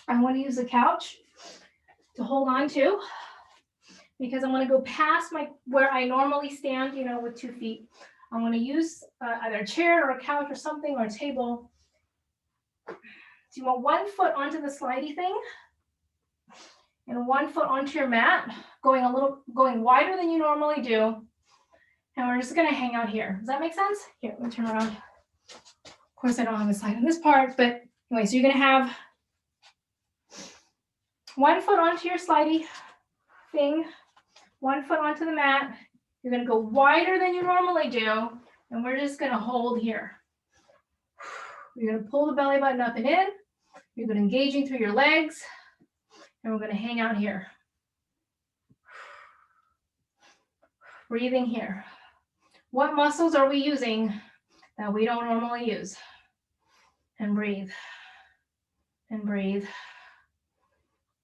I want to use the couch to hold on to because I want to go past where I normally stand, with 2 feet. I'm going to use either a chair or a couch or something or a table. So you want 1 foot onto the slidey thing and 1 foot onto your mat, going wider than you normally do. And we're just going to hang out here. Does that make sense? Here, let me turn around. Of course, I don't have a slide on this part, but anyway, so you're going to have 1 foot onto your slidey thing, 1 foot onto the mat. You're going to go wider than you normally do, and we're just going to hold here. You're going to pull the belly button up and in. You're going to engaging through your legs, and we're going to hang out here. Breathing here. What muscles are we using that we don't normally use? And breathe. And breathe.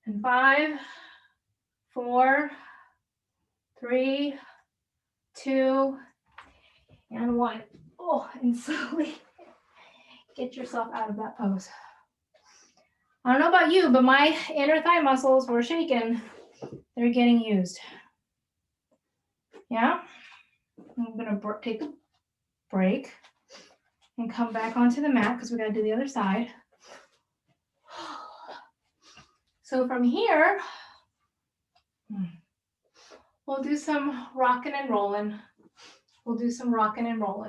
And 5, 4, 3, 2, and 1. Oh, and slowly get yourself out of that pose. I don't know about you, but my inner thigh muscles were shaking. They're getting used. Yeah? I'm going to take a break and come back onto the mat because we got to do the other side. So from here, we'll do some rocking and rolling.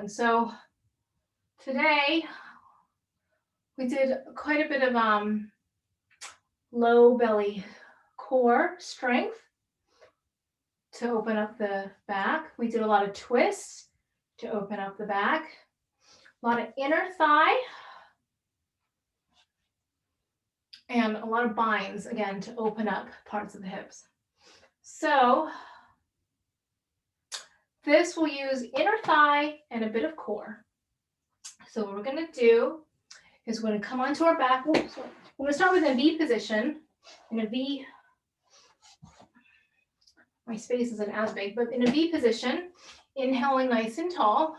So today, we did quite a bit of low belly core strength to open up the back. We did a lot of twists to open up the back. A lot of inner thigh. And a lot of binds, again, to open up parts of the hips. So this will use inner thigh and a bit of core. So what we're going to do is we're going to come onto our back. We're going to start with a V position. In a V, my space isn't as big, but in a V position, inhaling nice and tall.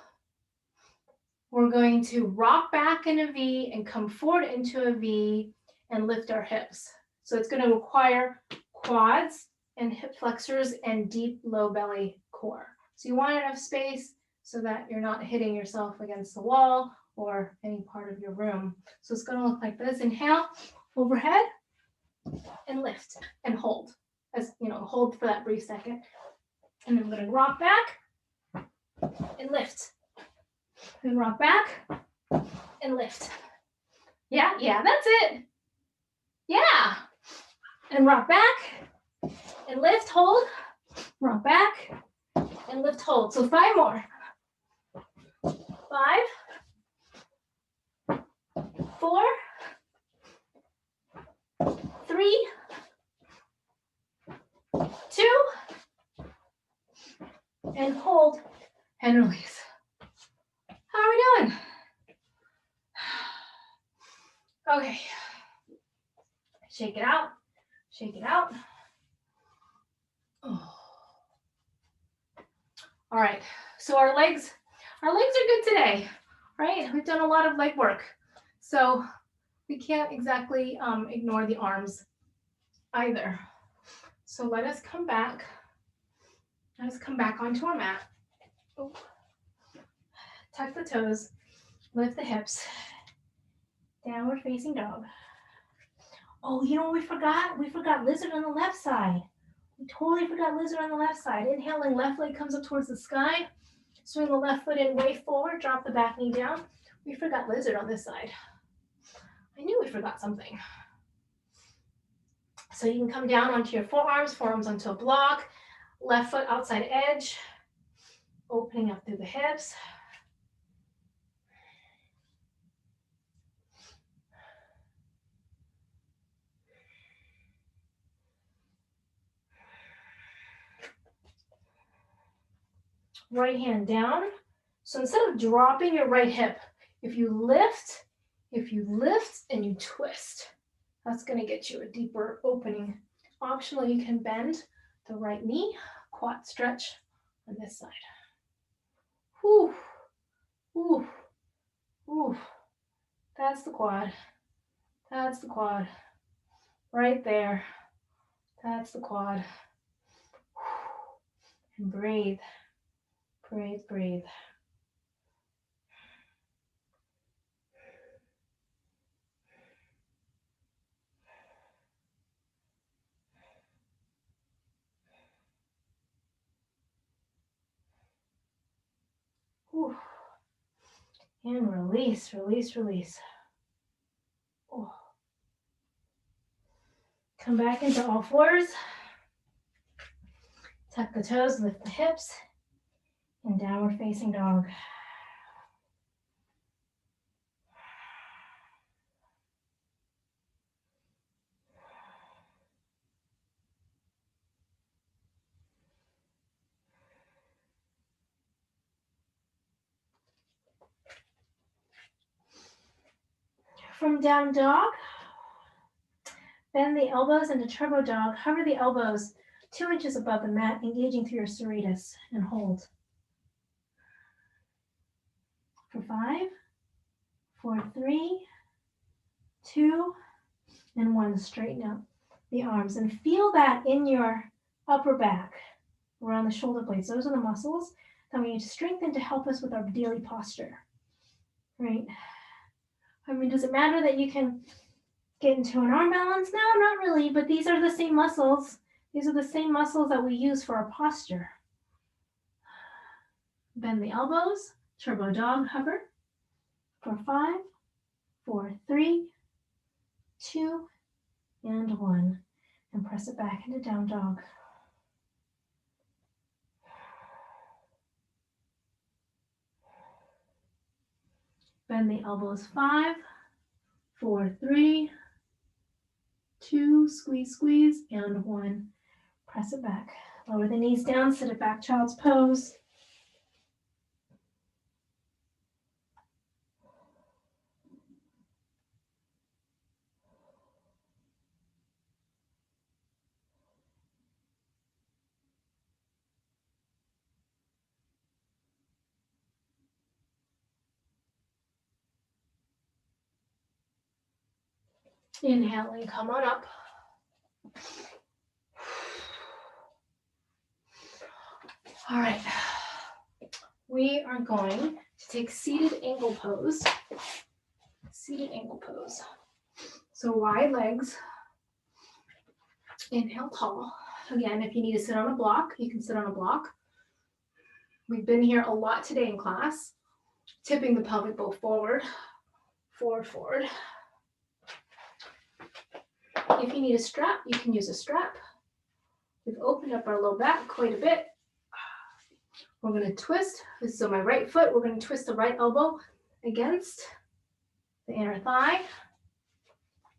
We're going to rock back in a V and come forward into a V and lift our hips. So it's going to require quads and hip flexors and deep low belly core. So you want enough space so that you're not hitting yourself against the wall or any part of your room. So it's going to look like this. Inhale, overhead, and lift and hold. As you know, hold for that brief second. And then I'm going to rock back and lift. And rock back and lift. Yeah, that's it. Yeah. And rock back and lift, hold. Rock back and lift, hold. So 5 more. 5, 4, 3, 2, and hold and release. How are we doing? Okay. Shake it out. Shake it out. Oh. All right. So our legs are good today, right? We've done a lot of leg work. So we can't exactly ignore the arms either. So let us come back. Let us come back onto our mat. Oh. Tuck the toes, lift the hips, downward facing dog. Oh, you know what we forgot? We forgot lizard on the left side. We totally forgot lizard on the left side. Inhaling, left leg comes up towards the sky. Swing the left foot in way forward, drop the back knee down. We forgot lizard on this side. I knew we forgot something. So you can come down onto your forearms onto a block, left foot outside edge, opening up through the hips. Right hand down. So instead of dropping your right hip, if you lift and you twist, that's going to get you a deeper opening. Optionally, you can bend the right knee, quad stretch on this side. Whew, whew, whew. That's the quad. That's the quad. Right there. That's the quad. And breathe. Breathe, breathe. Whew. And release, release, release. Oh. Come back into all fours. Tuck the toes, lift the hips, and downward facing dog. From down dog, bend the elbows into turbo dog. Hover the elbows 2 inches above the mat, engaging through your serratus, and hold. For 5, 4, 3, 2, and 1. Straighten up the arms and feel that in your upper back, around the shoulder blades. Those are the muscles that we need to strengthen to help us with our daily posture, right? I mean, does it matter that you can get into an arm balance? No, not really, but these are the same muscles. These are the same muscles that we use for our posture. Bend the elbows, turbo dog, hover. For 5, 4, 3, 2, and 1. And press it back into down dog. Bend the elbows. 5, 4, 3, 2, squeeze, squeeze, and 1. Press it back. Lower the knees down, sit it back, child's pose. Inhaling, come on up. All right. We are going to take seated ankle pose. Seated ankle pose. So wide legs. Inhale tall. Again, if you need to sit on a block, you can sit on a block. We've been here a lot today in class. Tipping the pelvic bowl forward, forward, forward. If you need a strap, you can use a strap. We've opened up our low back quite a bit. We're going to twist. So my right foot, we're going to twist the right elbow against the inner thigh.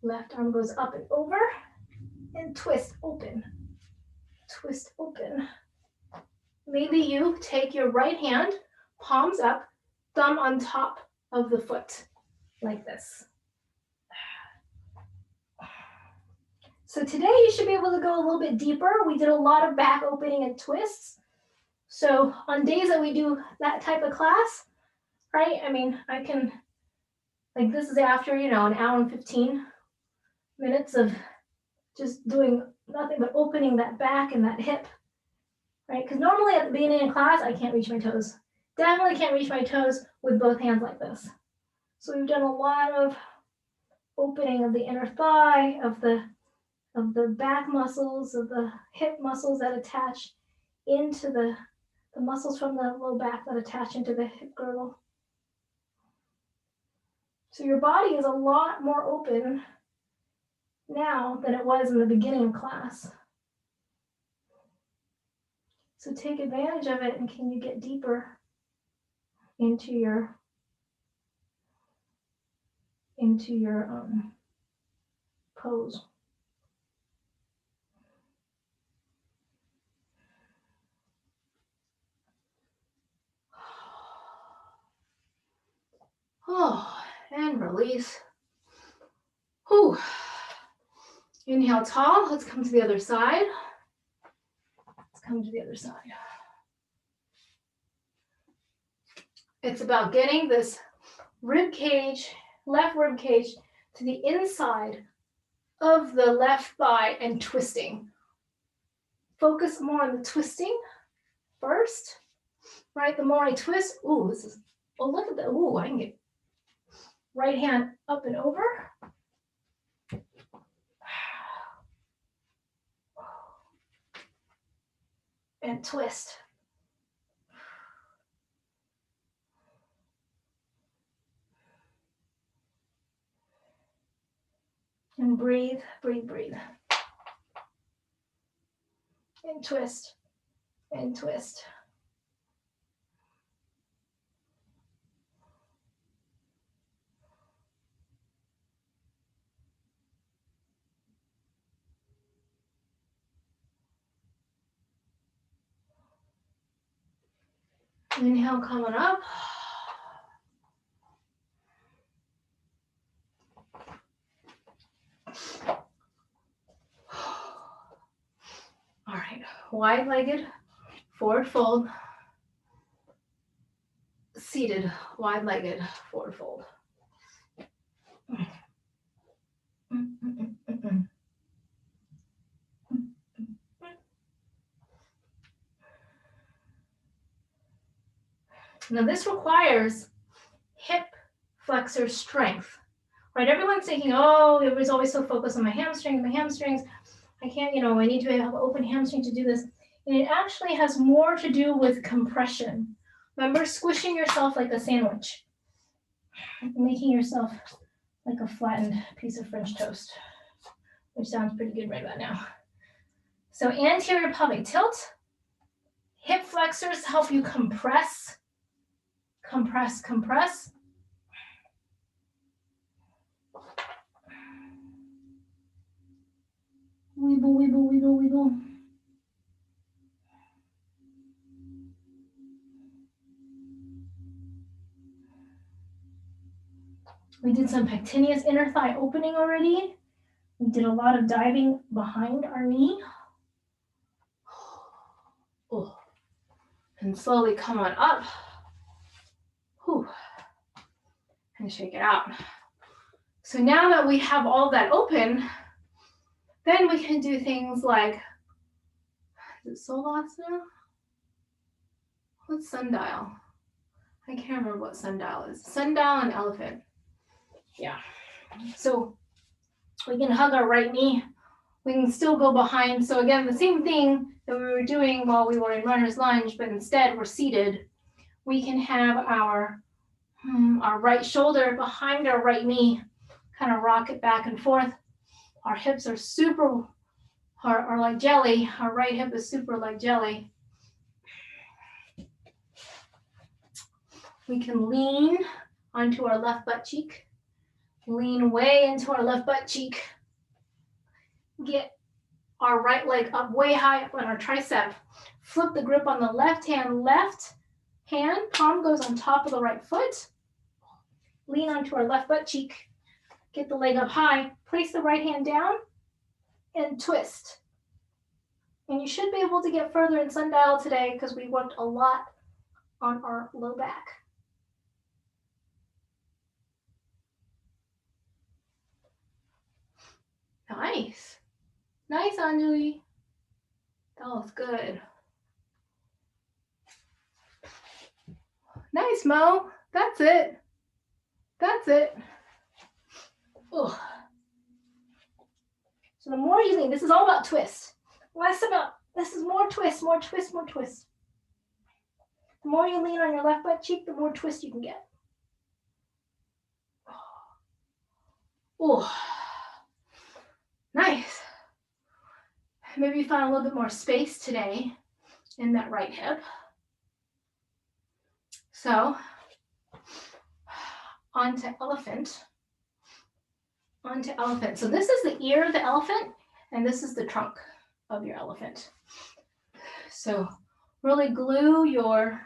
Left arm goes up and over. And twist, open. Twist, open. Maybe you take your right hand, palms up, thumb on top of the foot, like this. So today you should be able to go a little bit deeper. We did a lot of back opening and twists. So on days that we do that type of class, right? I mean, I can, like this is after, an hour and 15 minutes of just doing nothing but opening that back and that hip, right? Because normally at the beginning of class, I can't reach my toes. Definitely can't reach my toes with both hands like this. So we've done a lot of opening of the inner thigh, of the back muscles, of the hip muscles that attach into the muscles from the low back that attach into the hip girdle. So your body is a lot more open now than it was in the beginning of class. So take advantage of it, and can you get deeper into your pose. Oh, and release. Whew. Inhale tall. Let's come to the other side. Let's come to the other side. It's about getting this rib cage, left rib cage, to the inside of the left thigh and twisting. Focus more on the twisting first, right? The more I twist, ooh, look at that. Ooh, I can get right hand up and over. And twist. And breathe, breathe, breathe. And twist, and twist. Inhale, coming up. All right, wide-legged, forward fold. Seated, wide-legged, forward fold. Now this requires hip flexor strength, right? Everyone's thinking, oh, it was always so focused on my hamstrings. I can't, I need to have an open hamstring to do this. And it actually has more to do with compression. Remember, squishing yourself like a sandwich, making yourself like a flattened piece of French toast, which sounds pretty good right about now. So anterior pelvic tilt, hip flexors help you compress. wiggle, wiggle, wiggle, wiggle. We did some pectineus inner thigh opening already. We did a lot of diving behind our knee. Oh. And slowly come on up. Whew. And shake it out. So now that we have all that open, then we can do things like, is it Solasana? What's sundial? I can't remember what sundial is. Sundial and elephant. Yeah. So we can hug our right knee. We can still go behind. So again, the same thing that we were doing while we were in runner's lunge, but instead we're seated. We can have our right shoulder behind our right knee, kind of rock it back and forth. Our hips are like jelly. Our right hip is super like jelly. We can lean onto our left butt cheek. Lean way into our left butt cheek. Get our right leg up way high up on our tricep. Flip the grip on the left hand, palm goes on top of the right foot. Lean onto our left butt cheek. Get the leg up high. Place the right hand down and twist. And you should be able to get further in sundial today because we worked a lot on our low back. Nice. Nice, Anjali. That was good. Nice, Mo. That's it. That's it. Ugh. So the more you lean, this is all about twist. This is more twist, more twist, more twist. The more you lean on your left butt cheek, the more twist you can get. Oh, nice. Maybe you found a little bit more space today in that right hip. So, onto elephant. Onto elephant. So this is the ear of the elephant, and this is the trunk of your elephant. So really glue your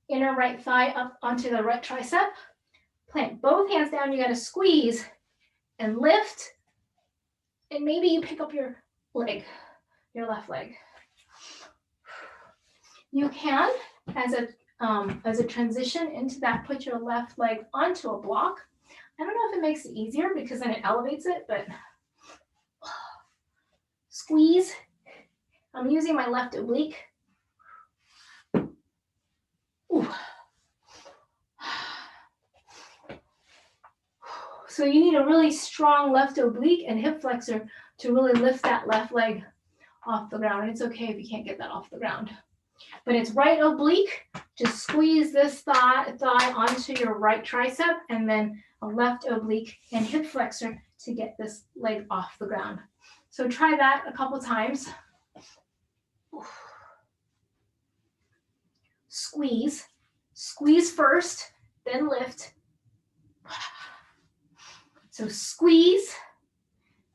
inner right thigh up onto the right tricep. Plant both hands down. You got to squeeze and lift. And maybe you pick up your leg, your left leg. You can, as a transition into that, put your left leg onto a block. I don't know if it makes it easier because then it elevates it, but squeeze. I'm using my left oblique. Ooh. So you need a really strong left oblique and hip flexor to really lift that left leg off the ground. It's okay if you can't get that off the ground. But it's right oblique. Just squeeze this thigh onto your right tricep, and then a left oblique and hip flexor to get this leg off the ground. So try that a couple times. Squeeze. Squeeze first, then lift. So squeeze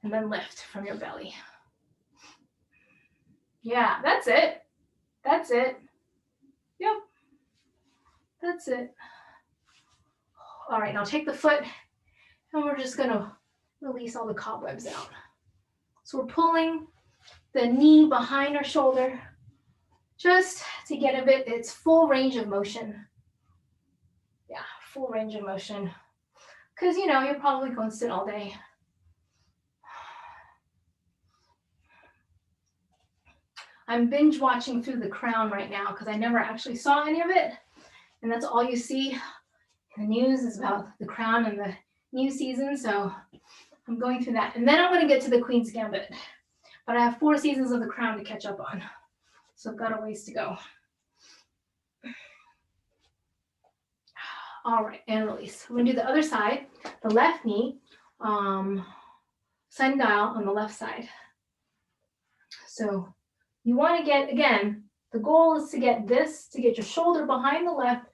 and then lift from your belly. Yeah, that's it. That's it. Yep. That's it. All right, now take the foot and we're just gonna release all the cobwebs out. So we're pulling the knee behind our shoulder just to get a bit, it's full range of motion. Yeah, full range of motion. Because, you know, you're probably going to sit all day. I'm binge watching through The Crown right now because I never actually saw any of it. And that's all you see in the news is about The Crown and the new season. So I'm going through that. And then I'm going to get to The Queen's Gambit. But I have 4 seasons of The Crown to catch up on. So I've got a ways to go. All right, and release. We're gonna do the other side, the left knee, sundial on the left side. So you wanna get, again, the goal is to get this, to get your shoulder behind the left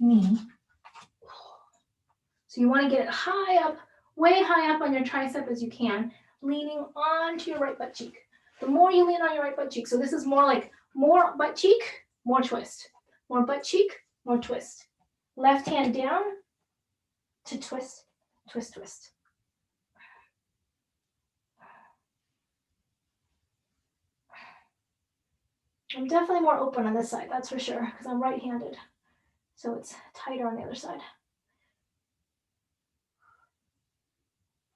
knee. So you wanna get it high up way high up on your tricep as you can, leaning onto your right butt cheek. The more you lean on your right butt cheek, so this is more like more butt cheek, more twist. More butt cheek, more twist. Left hand down to twist, twist, twist. I'm definitely more open on this side, that's for sure, because I'm right-handed. So it's tighter on the other side.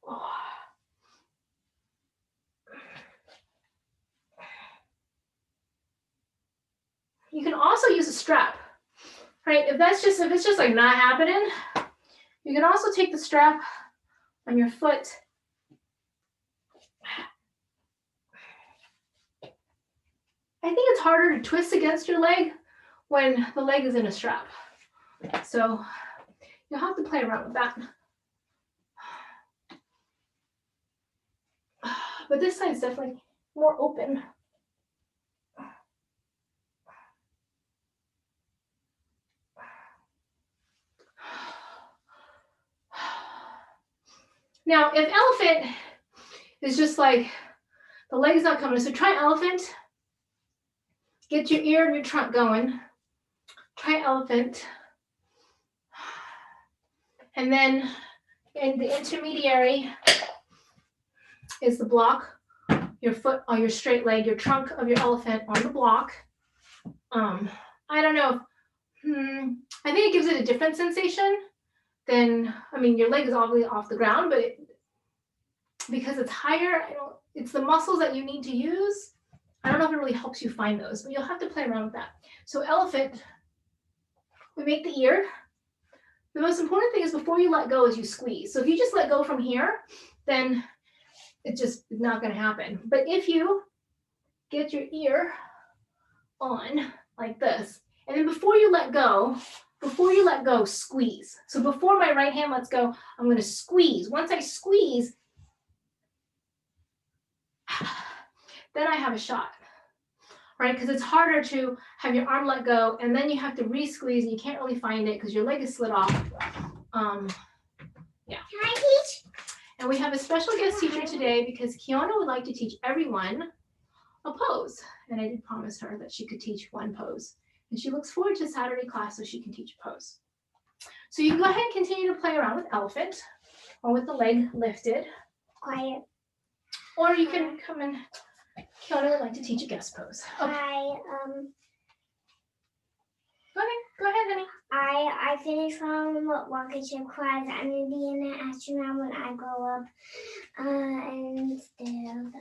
Oh. You can also use a strap, right? If it's just like not happening, you can also take the strap on your foot. I think it's harder to twist against your leg when the leg is in a strap. So you'll have to play around with that. But this side's definitely more open. Now, if elephant is just like the leg's not coming, so try elephant. Get your ear and your trunk going. Try elephant. And then in the intermediary is the block, your foot on your straight leg, your trunk of your elephant on the block. I don't know. I think it gives it a different sensation than, I mean, your leg is obviously off the ground, but because it's higher, it's the muscles that you need to use. I don't know if it really helps you find those, but you'll have to play around with that. So elephant, we make the ear. The most important thing is before you let go is you squeeze. So if you just let go from here, then it's just not going to happen. But if you get your ear on like this, and then before you let go, squeeze. So before my right hand lets go, I'm going to squeeze. Once I squeeze, then I have a shot, right? Because it's harder to have your arm let go, and then you have to re-squeeze, and you can't really find it because your leg is slid off. Yeah. Can I teach? And we have a special guest teacher today because Kiana would like to teach everyone a pose. And I did promise her that she could teach one pose. And she looks forward to Saturday class so she can teach a pose. So you can go ahead and continue to play around with elephant or with the leg lifted. Quiet. Or you can come in. Kiana would like to teach a guest pose. Okay. Go ahead, honey. I finished from rocket ship class. I'm gonna be an astronaut when I grow up. Instead,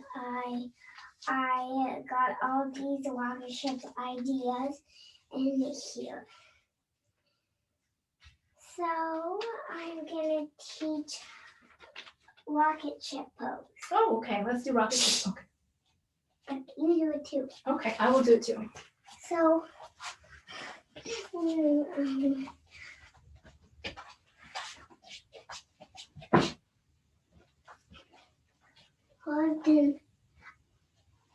I got all these rocket ship ideas in here. So I'm gonna teach rocket ship pose. Oh, okay. Let's do rocket ship. Okay. But you do it too. Okay, I will do it too. So. Hold on.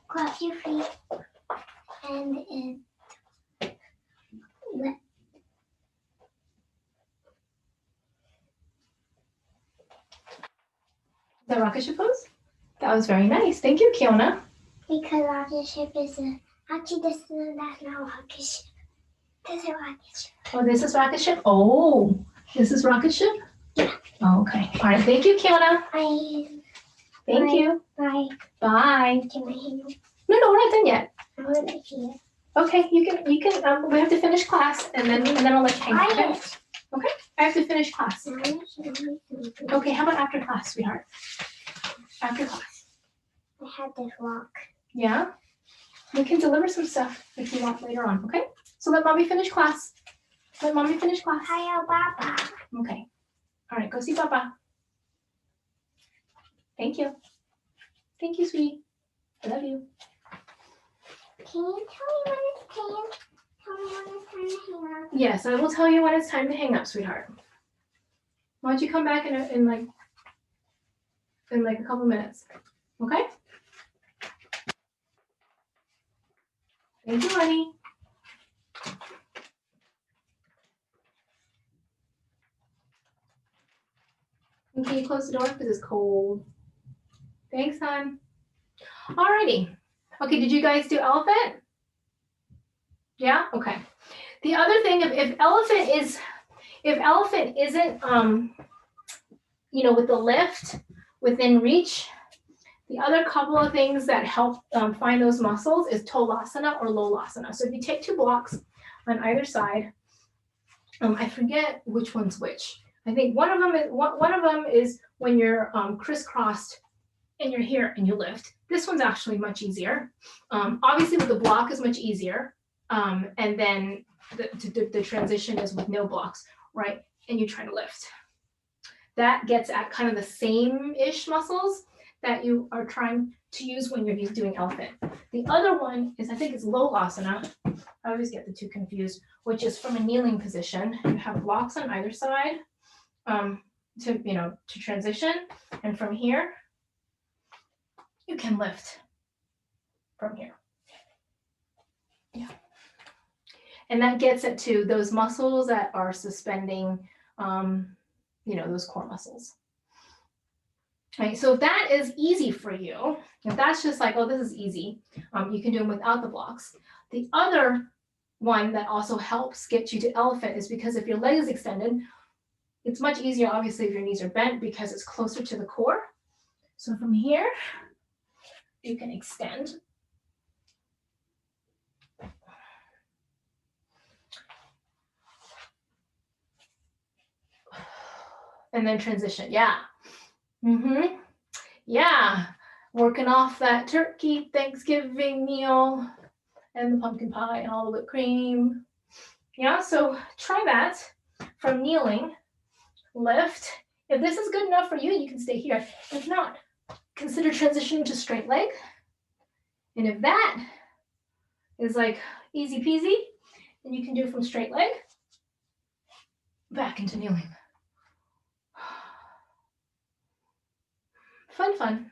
Clap your feet and let. The rocket ship pose? That was very nice. Thank you, Kiana. Because rocket ship is actually that's not rocket ship. This is rocket ship. Oh, this is rocket ship? Oh, this is rocket ship? Yeah. Oh, okay. All right. Thank you, Kiana. Thank you. Bye. Bye. Can I hang up? No, we're not done yet. I want to see it. Okay, you can. We have to finish class, and then I'll let you hang up. Okay. I have to finish class. Okay. How about after class, sweetheart? After class. I have this rock. Yeah. We can deliver some stuff if you want later on. Okay. So let mommy finish class. Hiya, Papa. Okay. All right. Go see Papa. Thank you. Thank you, sweetie. I love you. Can you tell me when it's time to hang up? Yes, I will tell you when it's time to hang up, sweetheart. Why don't you come back in like a couple minutes? Okay? Thank you, honey. And can you close the door because it's cold? Thanks, hon. Alrighty. Okay, did you guys do elephant? Yeah? Okay. The other thing, if elephant isn't with the lift within reach, the other couple of things that help find those muscles is tolasana or lolasana. So if you take 2 blocks on either side, I forget which one's which. I think one of them is when you're crisscrossed and you're here and you lift. This one's actually much easier. Obviously, with the block is much easier, and then the transition is with no blocks, right? And you try to lift. That gets at kind of the same-ish muscles that you are trying to use when you're doing elephant. The other one is, I think it's lolasana. I always get the two confused, which is from a kneeling position. You have blocks on either side to transition. And from here, you can lift from here. Yeah. And that gets it to those muscles that are suspending, those core muscles. Right, so if that is easy for you, if that's just like, oh, this is easy, you can do them without the blocks. The other one that also helps get you to elephant is because if your leg is extended, it's much easier, obviously, if your knees are bent because it's closer to the core. So from here, you can extend. And then transition, yeah. Yeah, working off that turkey Thanksgiving meal and the pumpkin pie and all the whipped cream. Yeah, so try that from kneeling, lift. If this is good enough for you, you can stay here. If not, consider transitioning to straight leg. And if that is like easy peasy, then you can do from straight leg back into kneeling. Fun.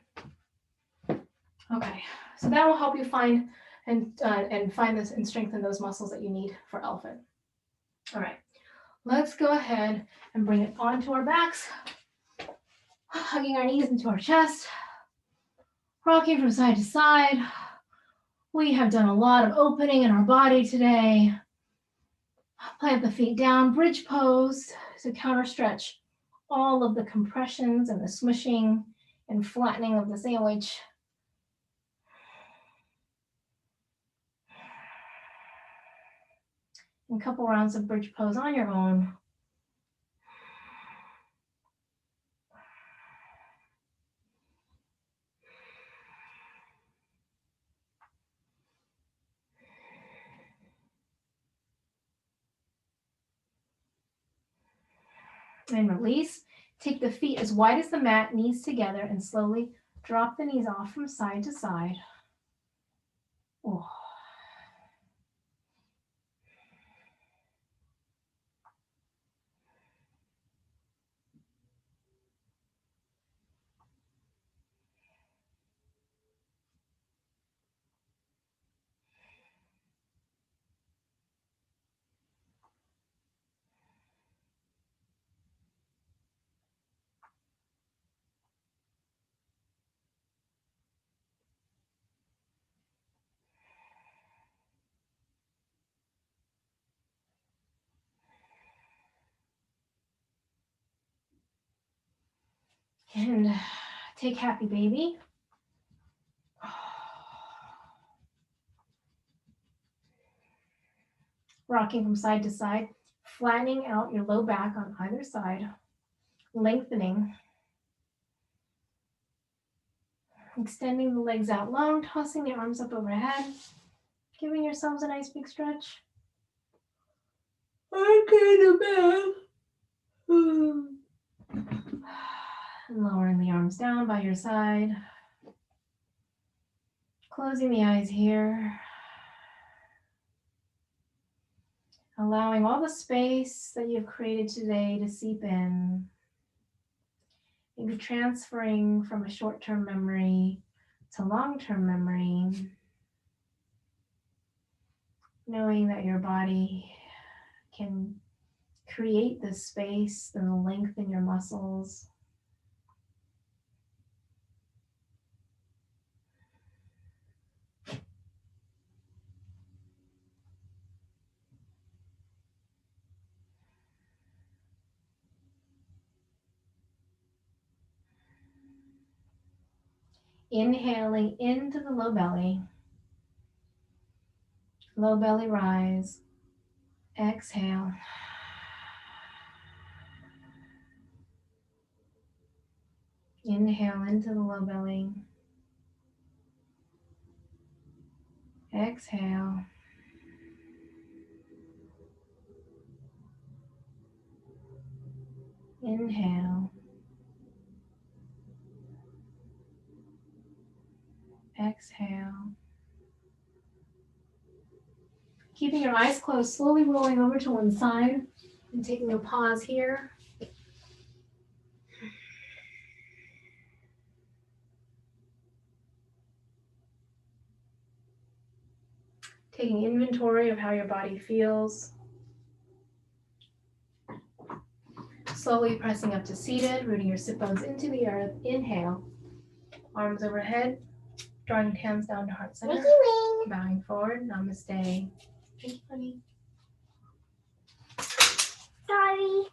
Okay, so that will help you find find this and strengthen those muscles that you need for elephant. All right, let's go ahead and bring it onto our backs, hugging our knees into our chest, rocking from side to side. We have done a lot of opening in our body today. Plant the feet down, bridge pose, so counter stretch all of the compressions and the smushing and flattening of the sandwich. And a couple rounds of bridge pose on your own. And release. Take the feet as wide as the mat, knees together, and slowly drop the knees off from side to side. Oh. And take happy baby. Rocking from side to side, flattening out your low back on either side, lengthening. Extending the legs out long, tossing the arms up overhead, giving yourselves a nice big stretch. Okay, the back. Lowering the arms down by your side. Closing the eyes here. Allowing all the space that you've created today to seep in. Maybe transferring from a short-term memory to long-term memory. Knowing that your body can create this space and lengthen your muscles. Inhaling into the low belly. Low belly rise. Exhale. Inhale into the low belly. Exhale. Inhale. Exhale. Keeping your eyes closed, slowly rolling over to one side and taking a pause here. Taking inventory of how your body feels. Slowly pressing up to seated, rooting your sit bones into the earth. Inhale. Arms overhead, drawing hands down to heart center. Mickey Wing. Bowing forward. Namaste. Thank you, honey. Sorry.